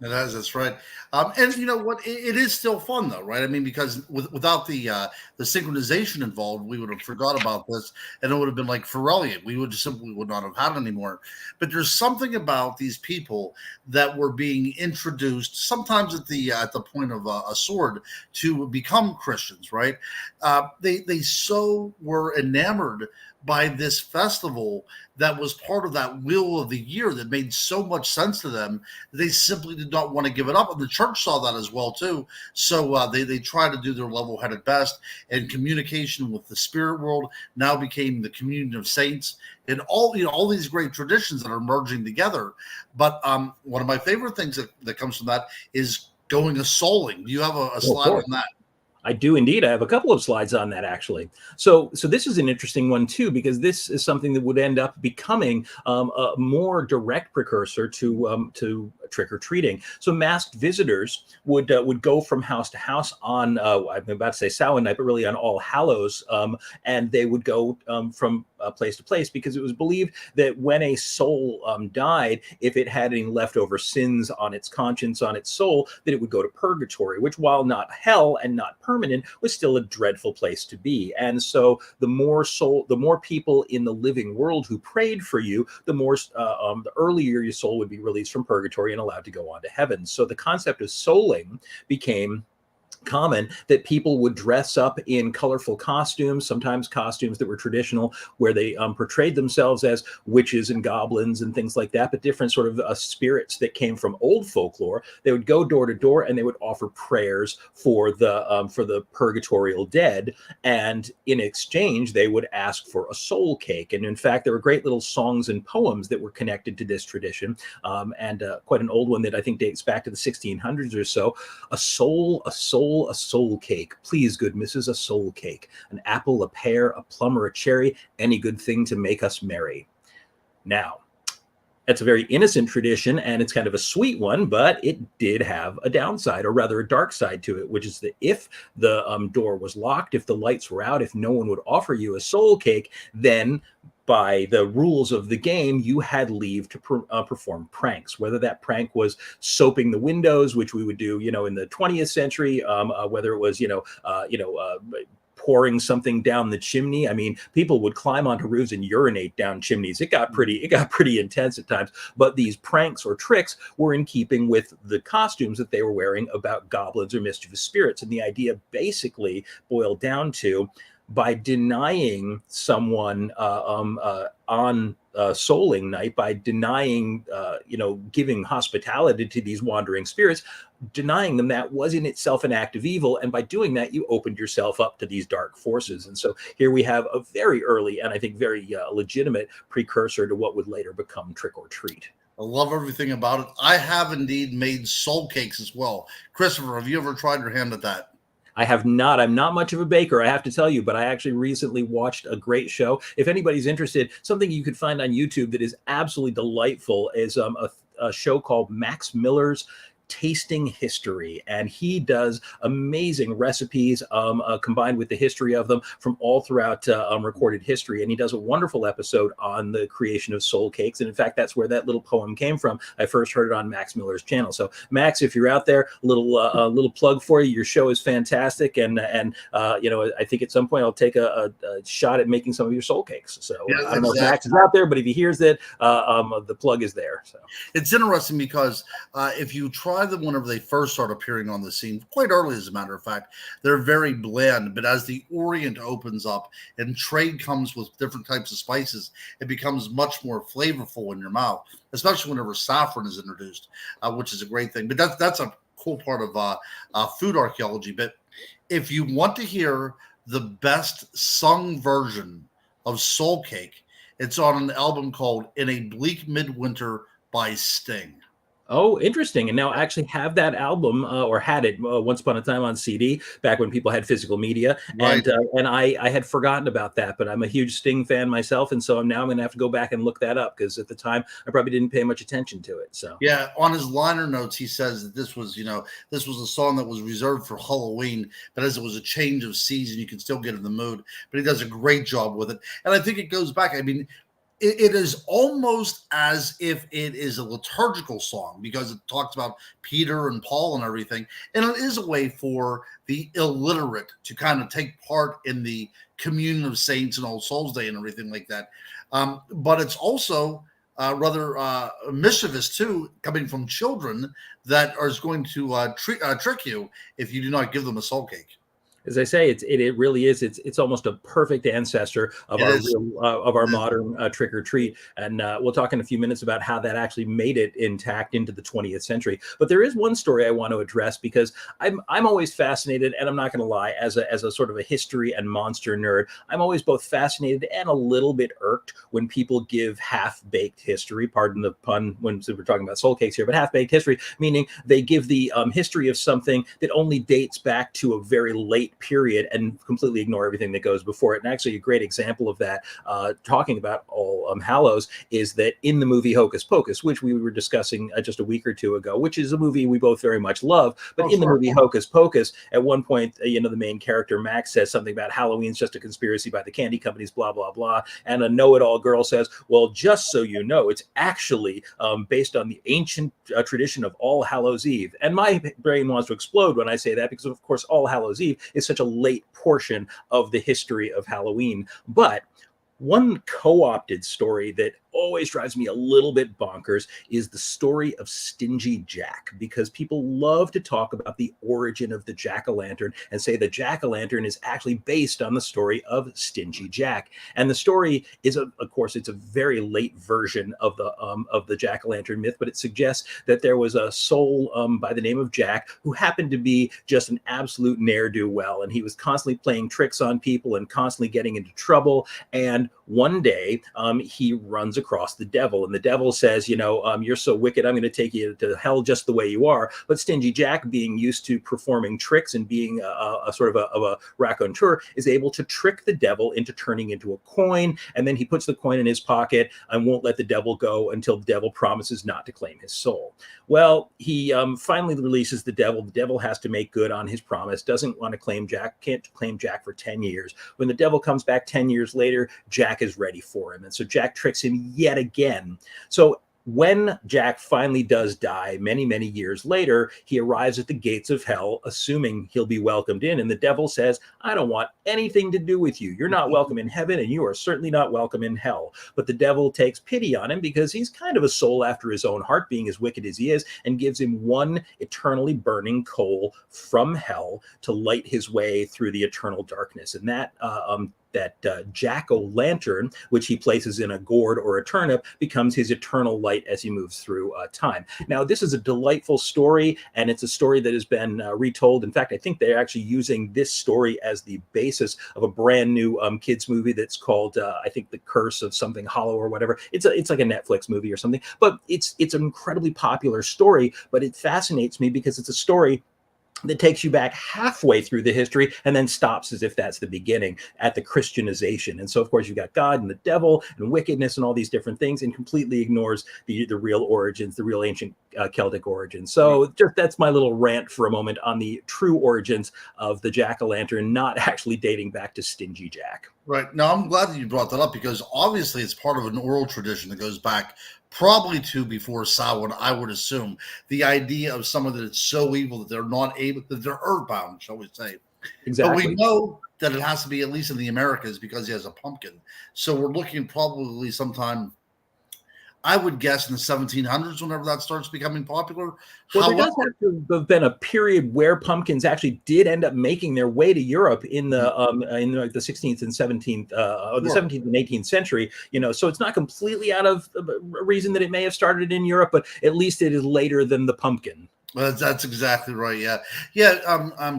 That's right. And you know what? It is still fun, though, right? I mean, because without the synchronization involved, we would have forgot about this, and it would have been like Ferellian. We would simply would not have had it anymore. But there's something about these people that were being introduced, sometimes at the point of a sword, to become Christians, right? They so were enamored by this festival that was part of that wheel of the year that made so much sense to them. They simply did not want to give it up. And the church saw that as well, too. So they tried to do their level-headed best, and communication with the spirit world now became the communion of saints and all these great traditions that are merging together. But one of my favorite things that comes from that is going a souling. Do you have a slide on that? I do indeed. I have a couple of slides on that, actually. So this is an interesting one too, because this is something that would end up becoming a more direct precursor to trick or treating. So masked visitors would go from house to house on I'm about to say Samhain night, but really on All Hallows, and they would go from place to place, because it was believed that when a soul died, if it had any leftover sins on its conscience, on its soul, that it would go to purgatory, which, while not hell and not permanent, was still a dreadful place to be. And so the more people in the living world who prayed for you, the earlier your soul would be released from purgatory and allowed to go on to heaven. So the concept of souling became common, that people would dress up in colorful costumes, sometimes costumes that were traditional, where they portrayed themselves as witches and goblins and things like that, but different sort of spirits that came from old folklore. They would go door to door and they would offer prayers for the purgatorial dead, and in exchange they would ask for a soul cake. And in fact, there were great little songs and poems that were connected to this tradition, and quite an old one that I think dates back to the 1600s or so. A soul a soul cake. Please, good missus, a soul cake. An apple, a pear, a plum, or a cherry, any good thing to make us merry. Now, that's a very innocent tradition, and it's kind of a sweet one, but it did have a downside, or rather a dark side to it, which is that if the door was locked, if the lights were out, if no one would offer you a soul cake, then by the rules of the game, you had leave to perform pranks, whether that prank was soaping the windows, which we would do, in the 20th century, whether it was, pouring something down the chimney. I mean, people would climb onto roofs and urinate down chimneys. It got pretty intense at times. But these pranks or tricks were in keeping with the costumes that they were wearing about goblins or mischievous spirits. And the idea basically boiled down to, by denying someone on souling night, by denying, giving hospitality to these wandering spirits, denying them, that was in itself an act of evil. And by doing that, you opened yourself up to these dark forces. And so here we have a very early and I think very legitimate precursor to what would later become trick or treat. I love everything about it. I have indeed made soul cakes as well. Christopher, have you ever tried your hand at that? I have not. I'm not much of a baker, I have to tell you, but I actually recently watched a great show. If anybody's interested, something you could find on YouTube that is absolutely delightful is a show called Max Miller's Tasting History, and he does amazing recipes combined with the history of them from all throughout recorded history. And he does a wonderful episode on the creation of soul cakes, and in fact that's where that little poem came from. I first heard it on Max Miller's channel. So Max, if you're out there, a little plug for you. Your show is fantastic, and I think at some point I'll take a shot at making some of your soul cakes. So yeah, I don't know if Max is out there, but if he hears that, the plug is there. So it's interesting because if you try them whenever they first start appearing on the scene, quite early as a matter of fact, they're very bland. But as the Orient opens up and trade comes with different types of spices, it becomes much more flavorful in your mouth, especially whenever saffron is introduced, which is a great thing. But that's a cool part of food archaeology. But if you want to hear the best sung version of Soul Cake, it's on an album called In a Bleak Midwinter by Sting. Oh, interesting. And now I actually have that album or had it once upon a time on CD back when people had physical media. Right. And I had forgotten about that, but I'm a huge Sting fan myself. And so now I'm going to have to go back and look that up because at the time I probably didn't pay much attention to it. So yeah, on his liner notes, he says that this was a song that was reserved for Halloween, but as it was a change of season, you can still get in the mood. But he does a great job with it. And I think it goes back. I mean, it is almost as if it is a liturgical song because it talks about Peter and Paul and everything. And it is a way for the illiterate to kind of take part in the communion of saints and All Souls Day and everything like that. But it's also rather mischievous too, coming from children that are going to trick you if you do not give them a soul cake. As I say, it really is. It's almost a perfect ancestor of our modern trick or treat, and we'll talk in a few minutes about how that actually made it intact into the 20th century. But there is one story I want to address because I'm always fascinated, and I'm not going to lie, as a sort of a history and monster nerd, I'm always both fascinated and a little bit irked when people give half-baked history. Pardon the pun when we're talking about soul cakes here, but half-baked history meaning they give the history of something that only dates back to a very late period and completely ignore everything that goes before it. And actually a great example of that, talking about All Hallows, is that in the movie Hocus Pocus, which we were discussing just a week or two ago, which is a movie we both very much love, but in the movie Hocus Pocus, at one point, the main character Max says something about Halloween's just a conspiracy by the candy companies, blah, blah, blah. And a know-it-all girl says, well, just so you know, it's actually based on the ancient tradition of All Hallows Eve. And my brain wants to explode when I say that because, of course, All Hallows Eve is such a late portion of the history of Halloween. But one co-opted story that always drives me a little bit bonkers is the story of Stingy Jack, because people love to talk about the origin of the jack-o'-lantern and say the jack-o'-lantern is actually based on the story of Stingy Jack. And the story is, of course, it's a very late version of the jack-o'-lantern myth, but it suggests that there was a soul by the name of Jack who happened to be just an absolute ne'er-do-well, and he was constantly playing tricks on people and constantly getting into trouble. And one day he runs across the devil, and the devil says, you're so wicked, I'm going to take you to hell just the way you are. But Stingy Jack, being used to performing tricks and being a sort of a raconteur, is able to trick the devil into turning into a coin, and then he puts the coin in his pocket and won't let the devil go until the devil promises not to claim his soul. Well, he finally releases the devil. The devil has to make good on his promise, doesn't want to claim Jack, can't claim Jack for 10 years. When the devil comes back 10 years later, Jack is ready for him. And so Jack tricks him yet again. So when Jack finally does die, many, many years later, he arrives at the gates of hell, assuming he'll be welcomed in. And the devil says, I don't want anything to do with you. You're not welcome in heaven, and you are certainly not welcome in hell. But the devil takes pity on him because he's kind of a soul after his own heart, being as wicked as he is, and gives him one eternally burning coal from hell to light his way through the eternal darkness. And that jack-o'-lantern, which he places in a gourd or a turnip, becomes his eternal light as he moves through time. Now, this is a delightful story, and it's a story that has been retold. In fact, I think they're actually using this story as the basis of a brand new kids movie that's called, I think, The Curse of something Hollow or whatever. It's like a Netflix movie or something, but it's an incredibly popular story. But it fascinates me because it's a story that takes you back halfway through the history and then stops as if that's the beginning at the Christianization. And so, of course, you've got God and the devil and wickedness and all these different things, and completely ignores the real origins, the real ancient Celtic origins. So just that's my little rant for a moment on the true origins of the jack-o'-lantern, not actually dating back to Stingy Jack. Right. Now, I'm glad that you brought that up because obviously it's part of an oral tradition that goes back probably to before Samhain, I would assume. The idea of someone that is so evil that they're not able, that they're earthbound, shall we say. Exactly. But we know that it has to be, at least in the Americas, because he has a pumpkin. So we're looking probably sometime, I would guess, in the 1700s, whenever that starts becoming popular. Well, there does have to have been a period where pumpkins actually did end up making their way to Europe in the 16th and 17th, or the 17th and 18th century. So it's not completely out of a reason that it may have started in Europe, but at least it is later than the pumpkin. Well, that's exactly right. Yeah.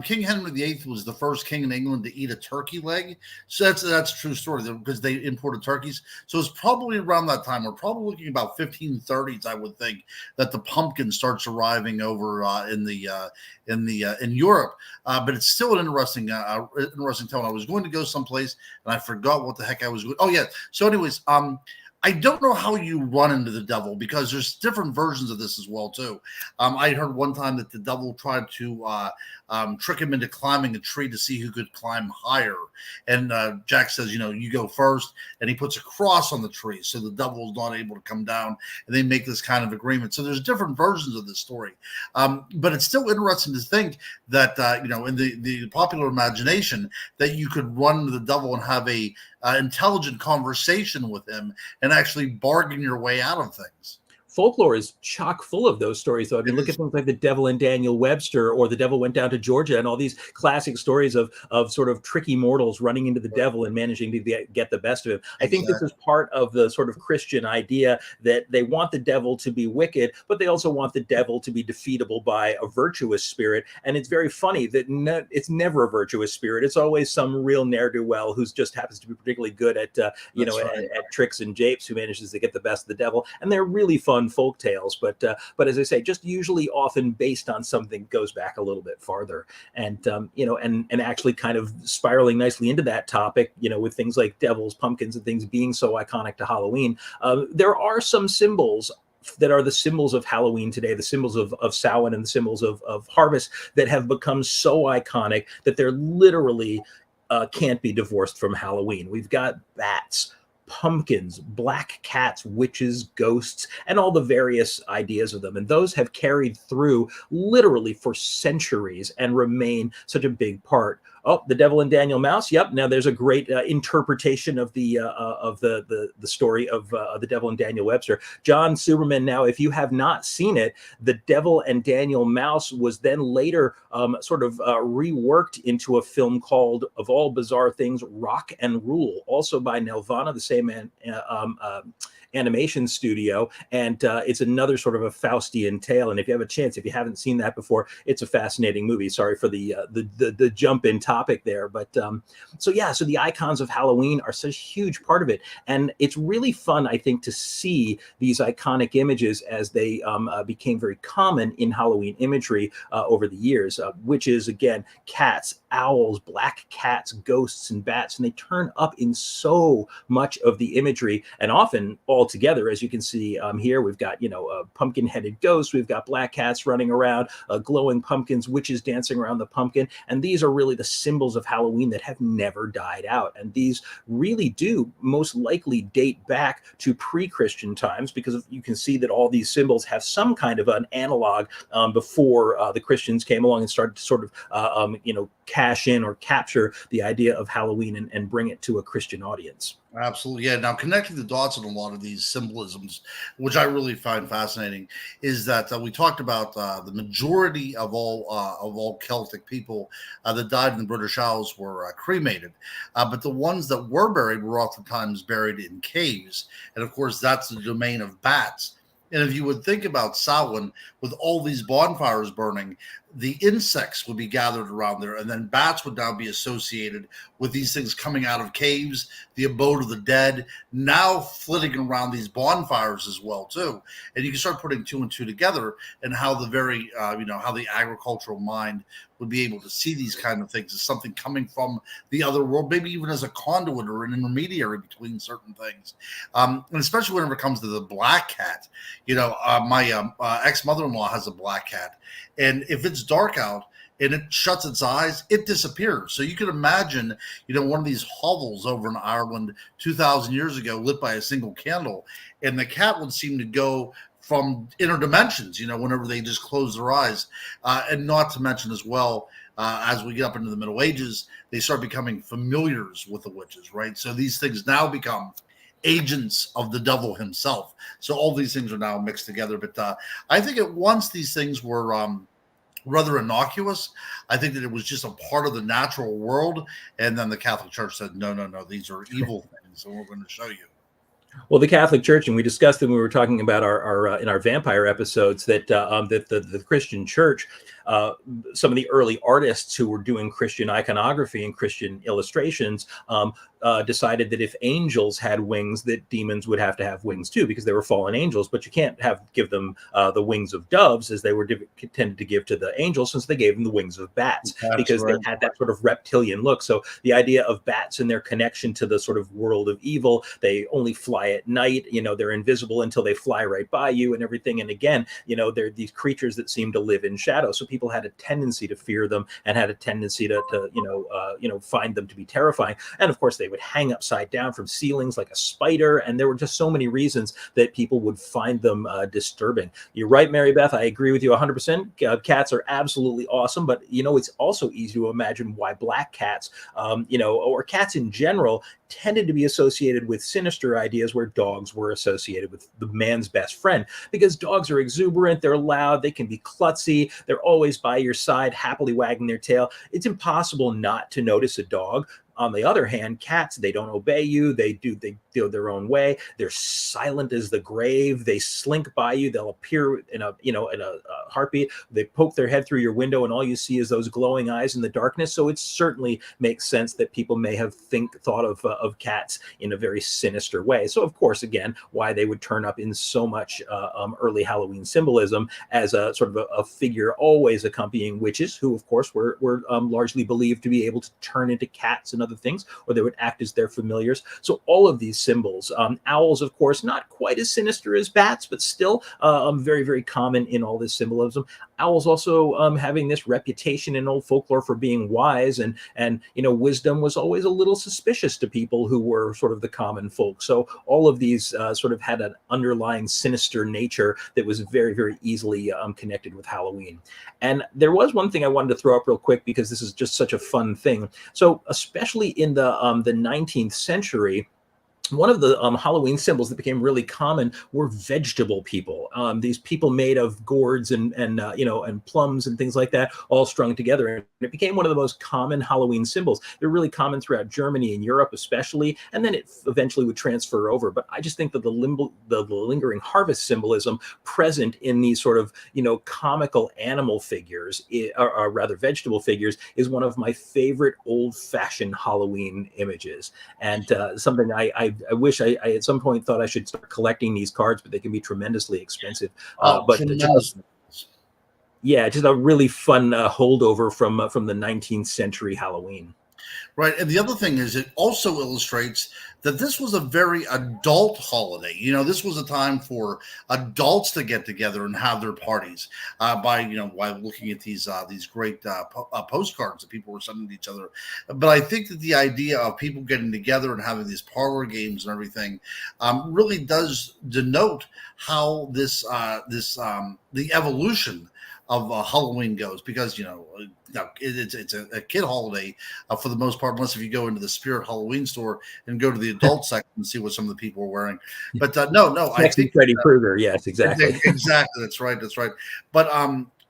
King Henry VIII was the first king in England to eat a turkey leg. So that's a true story because they imported turkeys. So it's probably around that time. We're probably looking about 1530s, I would think, that the pumpkin starts arriving over in Europe. But it's still an interesting tale. I was going to go someplace and I forgot what the heck I was going. Oh yeah. So anyways, I don't know how you run into the devil because there's different versions of this as well too. I heard one time that the devil tried to trick him into climbing a tree to see who could climb higher. And Jack says, you go first, and he puts a cross on the tree so the devil is not able to come down. And they make this kind of agreement. So there's different versions of this story, but it's still interesting to think that in the popular imagination that you could run into the devil and have a intelligent conversation with him and actually bargain your way out of things. Folklore is chock full of those stories, though. I mean, look at things like The Devil and Daniel Webster, or The Devil Went Down to Georgia, and all these classic stories of sort of tricky mortals running into the devil and managing to get the best of him. I think this is part of the sort of Christian idea that they want the devil to be wicked, but they also want the devil to be defeatable by a virtuous spirit. And it's very funny that it's never a virtuous spirit. It's always some real ne'er-do-well who just happens to be particularly good at at tricks and japes, who manages to get the best of the devil. And they're really fun folk tales, but as I say, just usually often based on something goes back a little bit farther, and and actually kind of spiraling nicely into that topic, with things like devils, pumpkins, and things being so iconic to Halloween. There are some symbols that are the symbols of Halloween today, the symbols of Samhain and the symbols of harvest, that have become so iconic that they're literally can't be divorced from Halloween. We've got bats, pumpkins, black cats, witches, ghosts, and all the various ideas of them. And those have carried through literally for centuries and remain such a big part. Oh, The Devil and Daniel Mouse. Yep. Now there's a great interpretation of the story of The Devil and Daniel Webster. John Superman. Now, if you have not seen it, The Devil and Daniel Mouse was then later reworked into a film called, of all bizarre things, Rock and Rule, also by Nelvana, the same man. animation studio, and it's another sort of a Faustian tale. And if you have a chance, if you haven't seen that before, it's a fascinating movie. Sorry for the jump in topic there, but so yeah, so the icons of Halloween are such a huge part of it, and it's really fun, I think, to see these iconic images as they became very common in Halloween imagery over the years. Witches, again, cats, owls, black cats, ghosts, and bats, and they turn up in so much of the imagery, and often all together. As you can see here, we've got pumpkin-headed ghosts, we've got black cats running around, glowing pumpkins, witches dancing around the pumpkin, and these are really the symbols of Halloween that have never died out. And these really do most likely date back to pre-Christian times, because you can see that all these symbols have some kind of an analog before the Christians came along and started to sort of cash in or capture the idea of Halloween and bring it to a Christian audience. Absolutely. Yeah. Now, connecting the dots on a lot of these symbolisms, which I really find fascinating, is that we talked about the majority of all Celtic people that died in the British Isles were cremated, but the ones that were buried were oftentimes buried in caves, and of course, that's the domain of bats. And if you would think about Samhain, with all these bonfires burning, the insects would be gathered around there, and then bats would now be associated with these things coming out of caves, the abode of the dead, now flitting around these bonfires as well too. And you can start putting two and two together, and how the very how the agricultural mind would be able to see these kind of things as something coming from the other world, maybe even as a conduit or an intermediary between certain things. And especially whenever it comes to the black cat, my ex-mother-in-law has a black cat, and if it's dark out and it shuts its eyes, it disappears. So you can imagine, one of these hovels over in Ireland 2,000 years ago, lit by a single candle, and the cat would seem to go from inner dimensions, whenever they just close their eyes. And not to mention as well, as we get up into the Middle Ages, they start becoming familiars with the witches, right? So these things now become agents of the devil himself. So all these things are now mixed together. But I think at once these things were rather innocuous. I think that it was just a part of the natural world. And then the Catholic Church said, no, these are evil things, and we're going to show you. Well, the Catholic Church, and we discussed it when we were talking about our in our vampire episodes, that that the Christian Church, some of the early artists who were doing Christian iconography and Christian illustrations decided that if angels had wings, that demons would have to have wings too, because they were fallen angels. But you can't give them the wings of doves, as they were tended to give to the angels, since they gave them the wings of bats. That's because right. They had that sort of reptilian look. So the idea of bats and their connection to the sort of world of evil, they only fly at night, they're invisible until they fly right by you and everything. And again, they're these creatures that seem to live in shadow. So people had a tendency to fear them and had a tendency to find them to be terrifying. And of course, they would hang upside down from ceilings like a spider. And there were just so many reasons that people would find them disturbing. You're right, Mary Beth. I agree with you 100%. Cats are absolutely awesome. But, it's also easy to imagine why black cats, or cats in general, tended to be associated with sinister ideas, where dogs were associated with the man's best friend, because dogs are exuberant, they're loud, they can be klutzy, they're always by your side, happily wagging their tail. It's impossible not to notice a dog. On the other hand, cats, they don't obey you. They go their own way. They're silent as the grave. They slink by you. They'll appear in a heartbeat. They poke their head through your window, and all you see is those glowing eyes in the darkness. So it certainly makes sense that people may have thought of cats in a very sinister way. So of course, again, why they would turn up in so much early Halloween symbolism as a sort of a figure always accompanying witches, who of course were largely believed to be able to turn into cats and other things, or they would act as their familiars. So all of these symbols, owls, of course, not quite as sinister as bats, but still very, very common in all this symbolism. Owls also having this reputation in old folklore for being wise, and wisdom was always a little suspicious to people who were sort of the common folk. So all of these sort of had an underlying sinister nature that was very, very easily connected with Halloween. And there was one thing I wanted to throw up real quick, because this is just such a fun thing. So especially in the 19th century, one of the Halloween symbols that became really common were vegetable people. These people made of gourds and plums and things like that, all strung together, and it became one of the most common Halloween symbols. They're really common throughout Germany and Europe, especially, and then it eventually would transfer over. But I just think that the lingering harvest symbolism present in these sort of comical animal figures, or rather vegetable figures, is one of my favorite old-fashioned Halloween images, and something I wish I at some point thought I should start collecting these cards, but they can be tremendously expensive. But Tremendous. yeah, just a really fun holdover from the 19th century Halloween. Right. And the other thing is, it also illustrates that this was a very adult holiday. This was a time for adults to get together and have their parties by looking at these great postcards that people were sending to each other. But I think that the idea of people getting together and having these parlor games and everything really does denote how the evolution of Halloween goes, because it's a kid holiday for the most part, unless if you go into the Spirit Halloween store and go to the adult section and see what some of the people are wearing. But no, I think Freddy Krueger. Yes, exactly. Exactly. That's right. But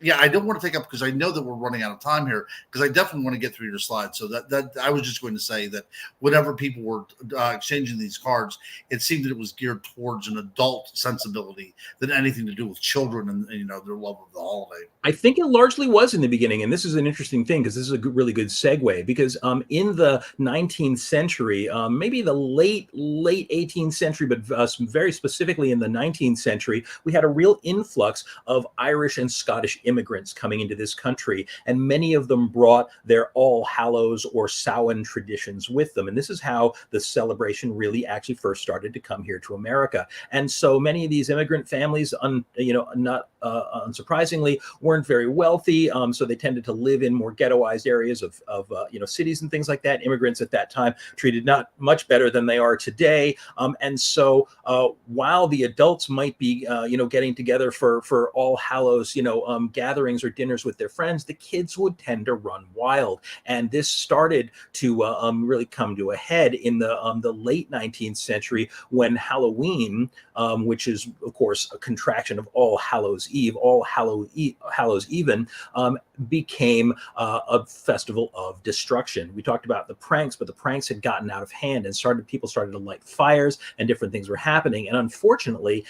yeah, I don't want to take up, because I know that we're running out of time here, because I definitely want to get through your slides. So that I was just going to say that whenever people were exchanging these cards, it seemed that it was geared towards an adult sensibility than anything to do with children and their love of the holiday. I think it largely was in the beginning, and this is an interesting thing, because this is a really good segue. Because in the 19th century, maybe the late 18th century, but very specifically in the 19th century, we had a real influx of Irish and Scottish immigrants coming into this country, and many of them brought their All Hallows or Samhain traditions with them. And this is how the celebration really actually first started to come here to America. And so many of these immigrant families, not unsurprisingly, weren't very wealthy, so they tended to live in more ghettoized areas of cities and things like that. Immigrants at that time treated not much better than they are today, and so while the adults might be getting together for All Hallows gatherings or dinners with their friends, the kids would tend to run wild, and this started to really come to a head in the late 19th century, when Halloween, which is of course a contraction of All Hallows Eve, Hallows Even, became a festival of destruction. We talked about the pranks, but the pranks had gotten out of hand, and people started to light fires, and different things were happening. And unfortunately,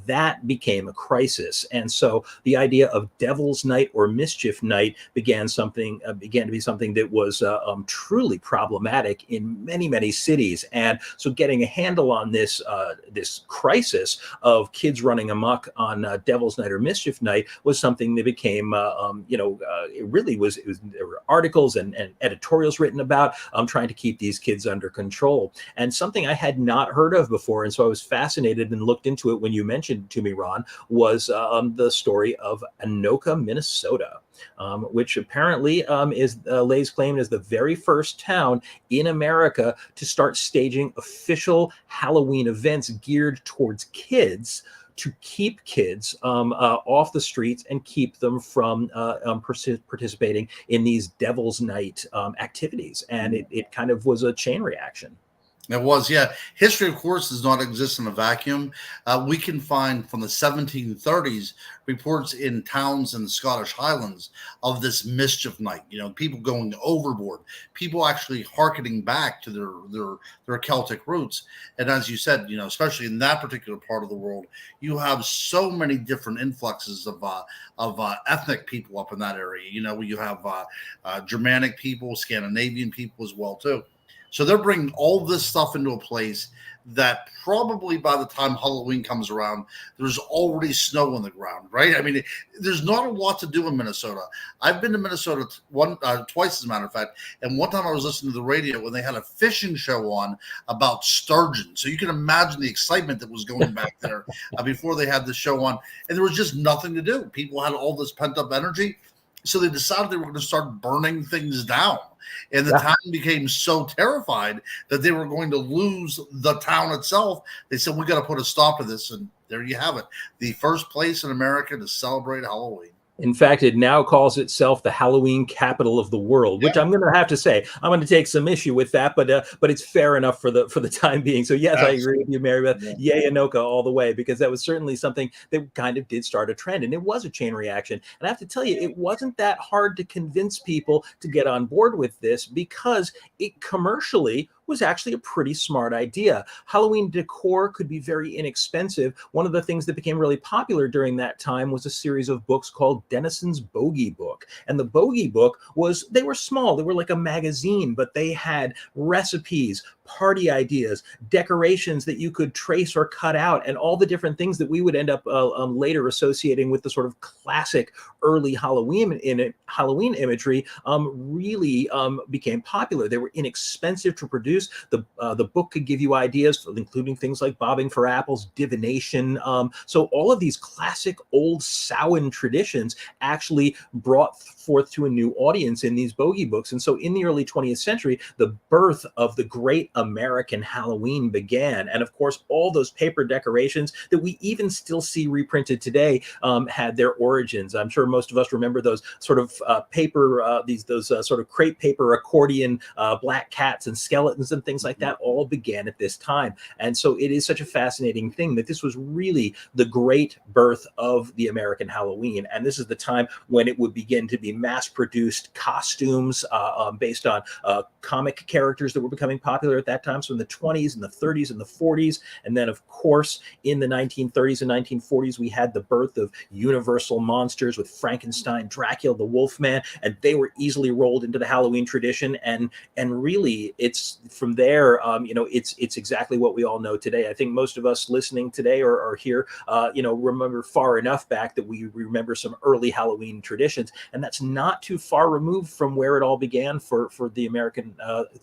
that became a crisis. And so the idea of Devil's Night or Mischief Night began to be something that was truly problematic in many cities. And so getting a handle on this crisis of kids running amok on Devil's Night or Mischief Night was something that became there were articles and editorials written about trying to keep these kids under control. And something I had not heard of before, and so I was fascinated and looked into it when you mentioned it to me, Ron, was the story of Anoka, Minnesota, which apparently lays claim as the very first town in America to start staging official Halloween events geared towards kids, to keep kids off the streets and keep them from participating in these Devil's Night activities. And it kind of was a chain reaction. It was, yeah. History, of course, does not exist in a vacuum. We can find from the 1730s reports in towns in the Scottish Highlands of this mischief night. People going overboard, people actually hearkening back to their Celtic roots. And as you said, especially in that particular part of the world, you have so many different influxes of ethnic people up in that area. You have Germanic people, Scandinavian people as well too. So they're bringing all this stuff into a place that probably by the time Halloween comes around, there's already snow on the ground, right? I mean, there's not a lot to do in Minnesota. I've been to Minnesota twice, as a matter of fact. And one time I was listening to the radio when they had a fishing show on about sturgeon. So you can imagine the excitement that was going back there before they had the show on. And there was just nothing to do. People had all this pent up energy. So they decided they were going to start burning things down. And the town became so terrified that they were going to lose the town itself. They said, we got to put a stop to this. And there you have it. The first place in America to celebrate Halloween. In fact, it now calls itself the Halloween capital of the world, which Yeah, I'm going to have to say I'm going to take some issue with that, but it's fair enough for the time being. So yes, I agree with absolutely. you, Mary Beth. Yeah. Yay, Anoka, all the way, because that was certainly something that kind of did start a trend, and it was a chain reaction. And I have to tell you, it wasn't that hard to convince people to get on board with this because it commercially was actually a pretty smart idea. Halloween decor could be very inexpensive. One of the things that became really popular during that time was a series of books called Denison's Bogey Book. And the Bogey Book they were small, they were like a magazine, but they had recipes, party ideas, decorations that you could trace or cut out, and all the different things that we would end up later associating with the sort of classic early Halloween imagery really became popular. They were inexpensive to produce. The book could give you ideas, including things like bobbing for apples, divination. So all of these classic old Samhain traditions actually brought forth to a new audience in these bogey books. And so in the early 20th century, the birth of the great American Halloween began. And of course, all those paper decorations that we even still see reprinted today had their origins. I'm sure most of us remember those sort of paper, those sort of crepe paper accordion black cats and skeletons and things like that all began at this time. And so it is such a fascinating thing that this was really the great birth of the American Halloween. And this is the time when it would begin to be mass-produced costumes based on comic characters that were becoming popular at that time. So in the 20s and the 30s and the 40s. And then, of course, in the 1930s and 1940s, we had the birth of Universal monsters with Frankenstein, Dracula, the Wolfman, and they were easily rolled into the Halloween tradition. And really, it's from there, it's exactly what we all know today. I think most of us listening today or here, remember far enough back that we remember some early Halloween traditions, and that's not too far removed from where it all began for the American,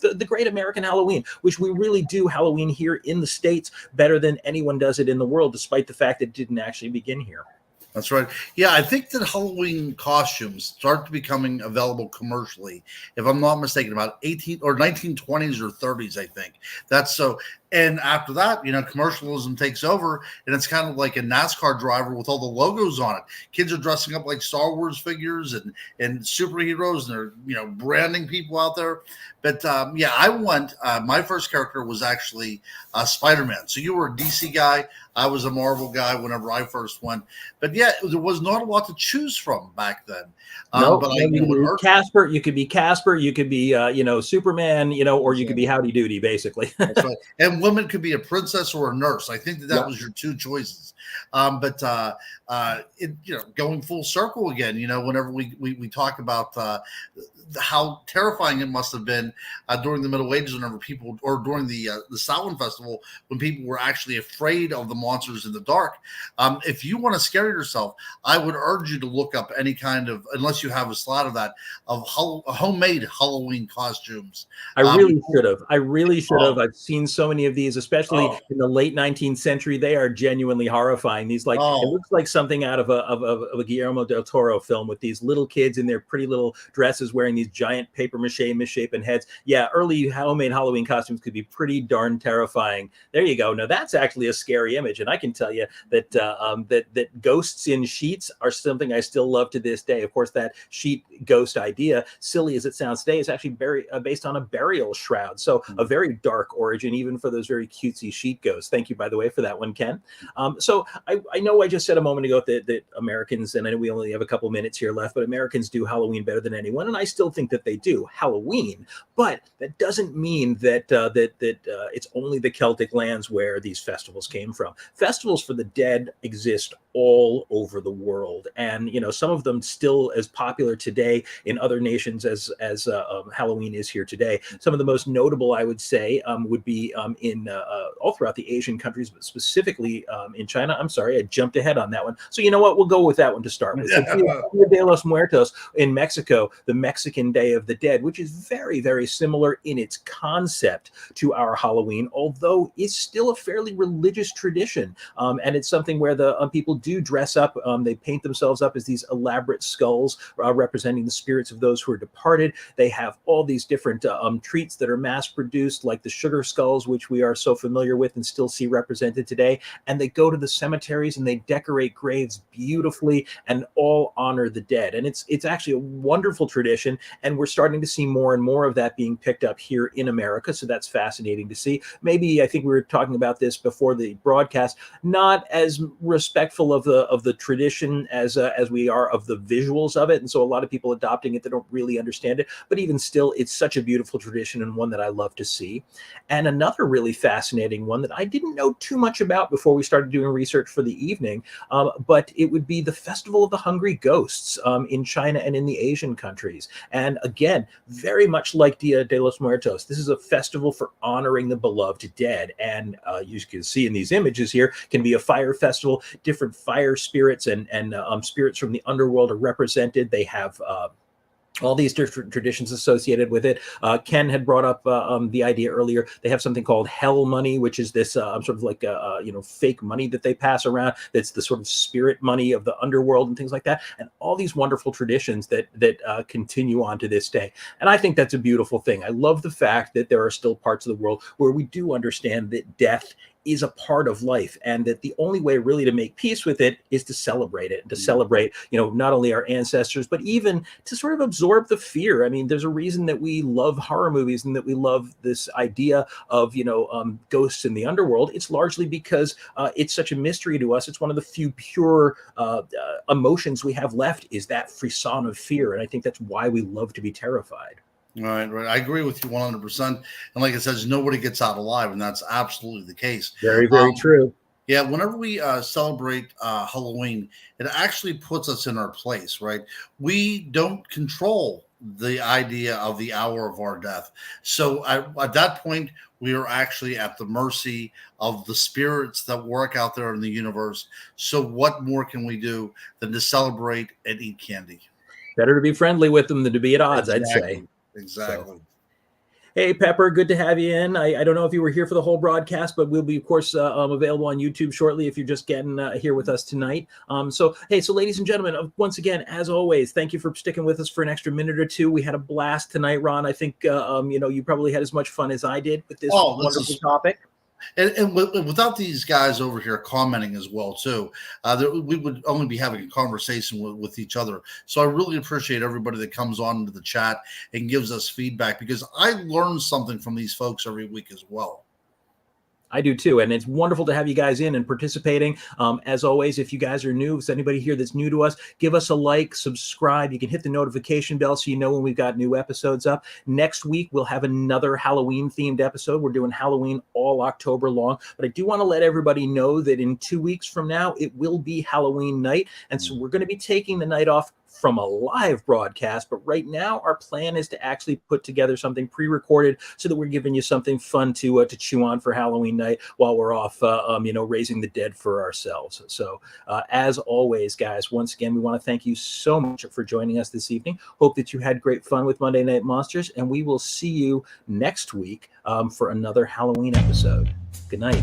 the great American Halloween, which we really do Halloween here in the States better than anyone does it in the world, despite the fact that it didn't actually begin here. That's right. Yeah, I think that Halloween costumes start to becoming available commercially, if I'm not mistaken, about 18 or 1920s or 30s, I think. That's so. And after that, commercialism takes over, and it's kind of like a NASCAR driver with all the logos on it. Kids are dressing up like Star Wars figures and superheroes, and they're branding people out there. But yeah, I went. My first character was actually Spider-Man. So you were a DC guy. I was a Marvel guy whenever I first went. But yeah, there was not a lot to choose from back then. No, But you could be Casper. You could be Casper. You could be, Superman. Or you could be Howdy Doody, basically. That's right. And women could be a princess or a nurse. I think that Yeah. was your two choices. Going full circle again, whenever we talk about how terrifying it must have been during the Middle Ages, whenever people, or during the Samhain festival, when people were actually afraid of the monsters in the dark. If you want to scare yourself, I would urge you to look up any kind of, unless you have a slot of that, of homemade Halloween costumes. I really should have. I really should have. Oh, I've seen so many of these, especially oh, in the late 19th century. They are genuinely horrifying. These, like, it oh. looks like something out of a Guillermo del Toro film, with these little kids in their pretty little dresses wearing these giant paper mache misshapen heads. Yeah, early homemade Halloween costumes could be pretty darn terrifying. There you go. Now that's actually a scary image, and I can tell you that that ghosts in sheets are something I still love to this day. Of course, that sheet ghost idea, silly as it sounds today, is actually based on a burial shroud. So a very dark origin, even for those very cutesy sheet ghosts. Thank you, by the way, for that one, Ken. So I know I just said a moment ago that Americans, and I know we only have a couple minutes here left, but Americans do Halloween better than anyone, and I still think that they do Halloween. But that doesn't mean that it's only the Celtic lands where these festivals came from. Festivals for the dead exist all over the world, and some of them still as popular today in other nations as Halloween is here today. Some of the most notable, I would say, would be in all throughout the Asian countries, but specifically in China. I'm sorry, I jumped ahead on that one. So you know what? We'll go with that one to start with. So Dia de los Muertos in Mexico, the Mexican Day of the Dead, which is very, very similar in its concept to our Halloween, although it's still a fairly religious tradition. And it's something where the people do dress up. They paint themselves up as these elaborate skulls representing the spirits of those who are departed. They have all these different treats that are mass produced, like the sugar skulls, which we are so familiar with and still see represented today. And they go to the cemeteries and they decorate graves beautifully and all honor the dead. And it's actually a wonderful tradition. And we're starting to see more and more of that being picked up here in America. So that's fascinating to see. Maybe, I think we were talking about this before the broadcast, not as respectful of the tradition as we are of the visuals of it. And so a lot of people adopting it, they don't really understand it. But even still, it's such a beautiful tradition and one that I love to see. And another really fascinating one that I didn't know too much about before we started doing research for the evening, but it would be the Festival of the Hungry Ghosts in China and in the Asian countries. And again, very much like Dia de los Muertos, this is a festival for honoring the beloved dead. And you can see in these images here, can be a fire festival. Different fire spirits and spirits from the underworld are represented. They have all these different traditions associated with it. Ken had brought up the idea earlier. They have something called hell money, which is this sort of like fake money that they pass around. That's the sort of spirit money of the underworld and things like that. And all these wonderful traditions that continue on to this day. And I think that's a beautiful thing. I love the fact that there are still parts of the world where we do understand that death is a part of life, and that the only way really to make peace with it is to celebrate it, to celebrate, not only our ancestors, but even to sort of absorb the fear. I mean, there's a reason that we love horror movies and that we love this idea of, ghosts in the underworld. It's largely because it's such a mystery to us. It's one of the few pure emotions we have left, is that frisson of fear. And I think that's why we love to be terrified. Right. I agree with you 100%. And like I said, nobody gets out alive, and that's absolutely the case. Very, very true. Yeah, whenever we celebrate Halloween, it actually puts us in our place, right? We don't control the idea of the hour of our death. So at that point, we are actually at the mercy of the spirits that work out there in the universe. So what more can we do than to celebrate and eat candy? Better to be friendly with them than to be at odds, Exactly. I'd say. Exactly. So. Hey, Pepper, good to have you in. I don't know if you were here for the whole broadcast, but we'll be, of course, available on YouTube shortly if you're just getting here with us tonight. So ladies and gentlemen, once again, as always, thank you for sticking with us for an extra minute or two. We had a blast tonight, Ron. I think, you probably had as much fun as I did with this wonderful topic. And without these guys over here commenting as well too, we would only be having a conversation with each other. So I really appreciate everybody that comes on into the chat and gives us feedback, because I learn something from these folks every week as well. I do too. And it's wonderful to have you guys in and participating. As always, if you guys are new, if there's anybody here that's new to us, give us a like, subscribe. You can hit the notification bell so you know when we've got new episodes up. Next week, we'll have another Halloween themed episode. We're doing Halloween all October long. But I do want to let everybody know that in 2 weeks from now, it will be Halloween night. And so we're going to be taking the night off from a live broadcast, but right now our plan is to actually put together something pre-recorded so that we're giving you something fun to chew on for Halloween night while we're off, raising the dead for ourselves. So as always, guys, once again, we want to thank you so much for joining us this evening. Hope that you had great fun with Monday Night Monsters, and we will see you next week for another Halloween episode. Good night.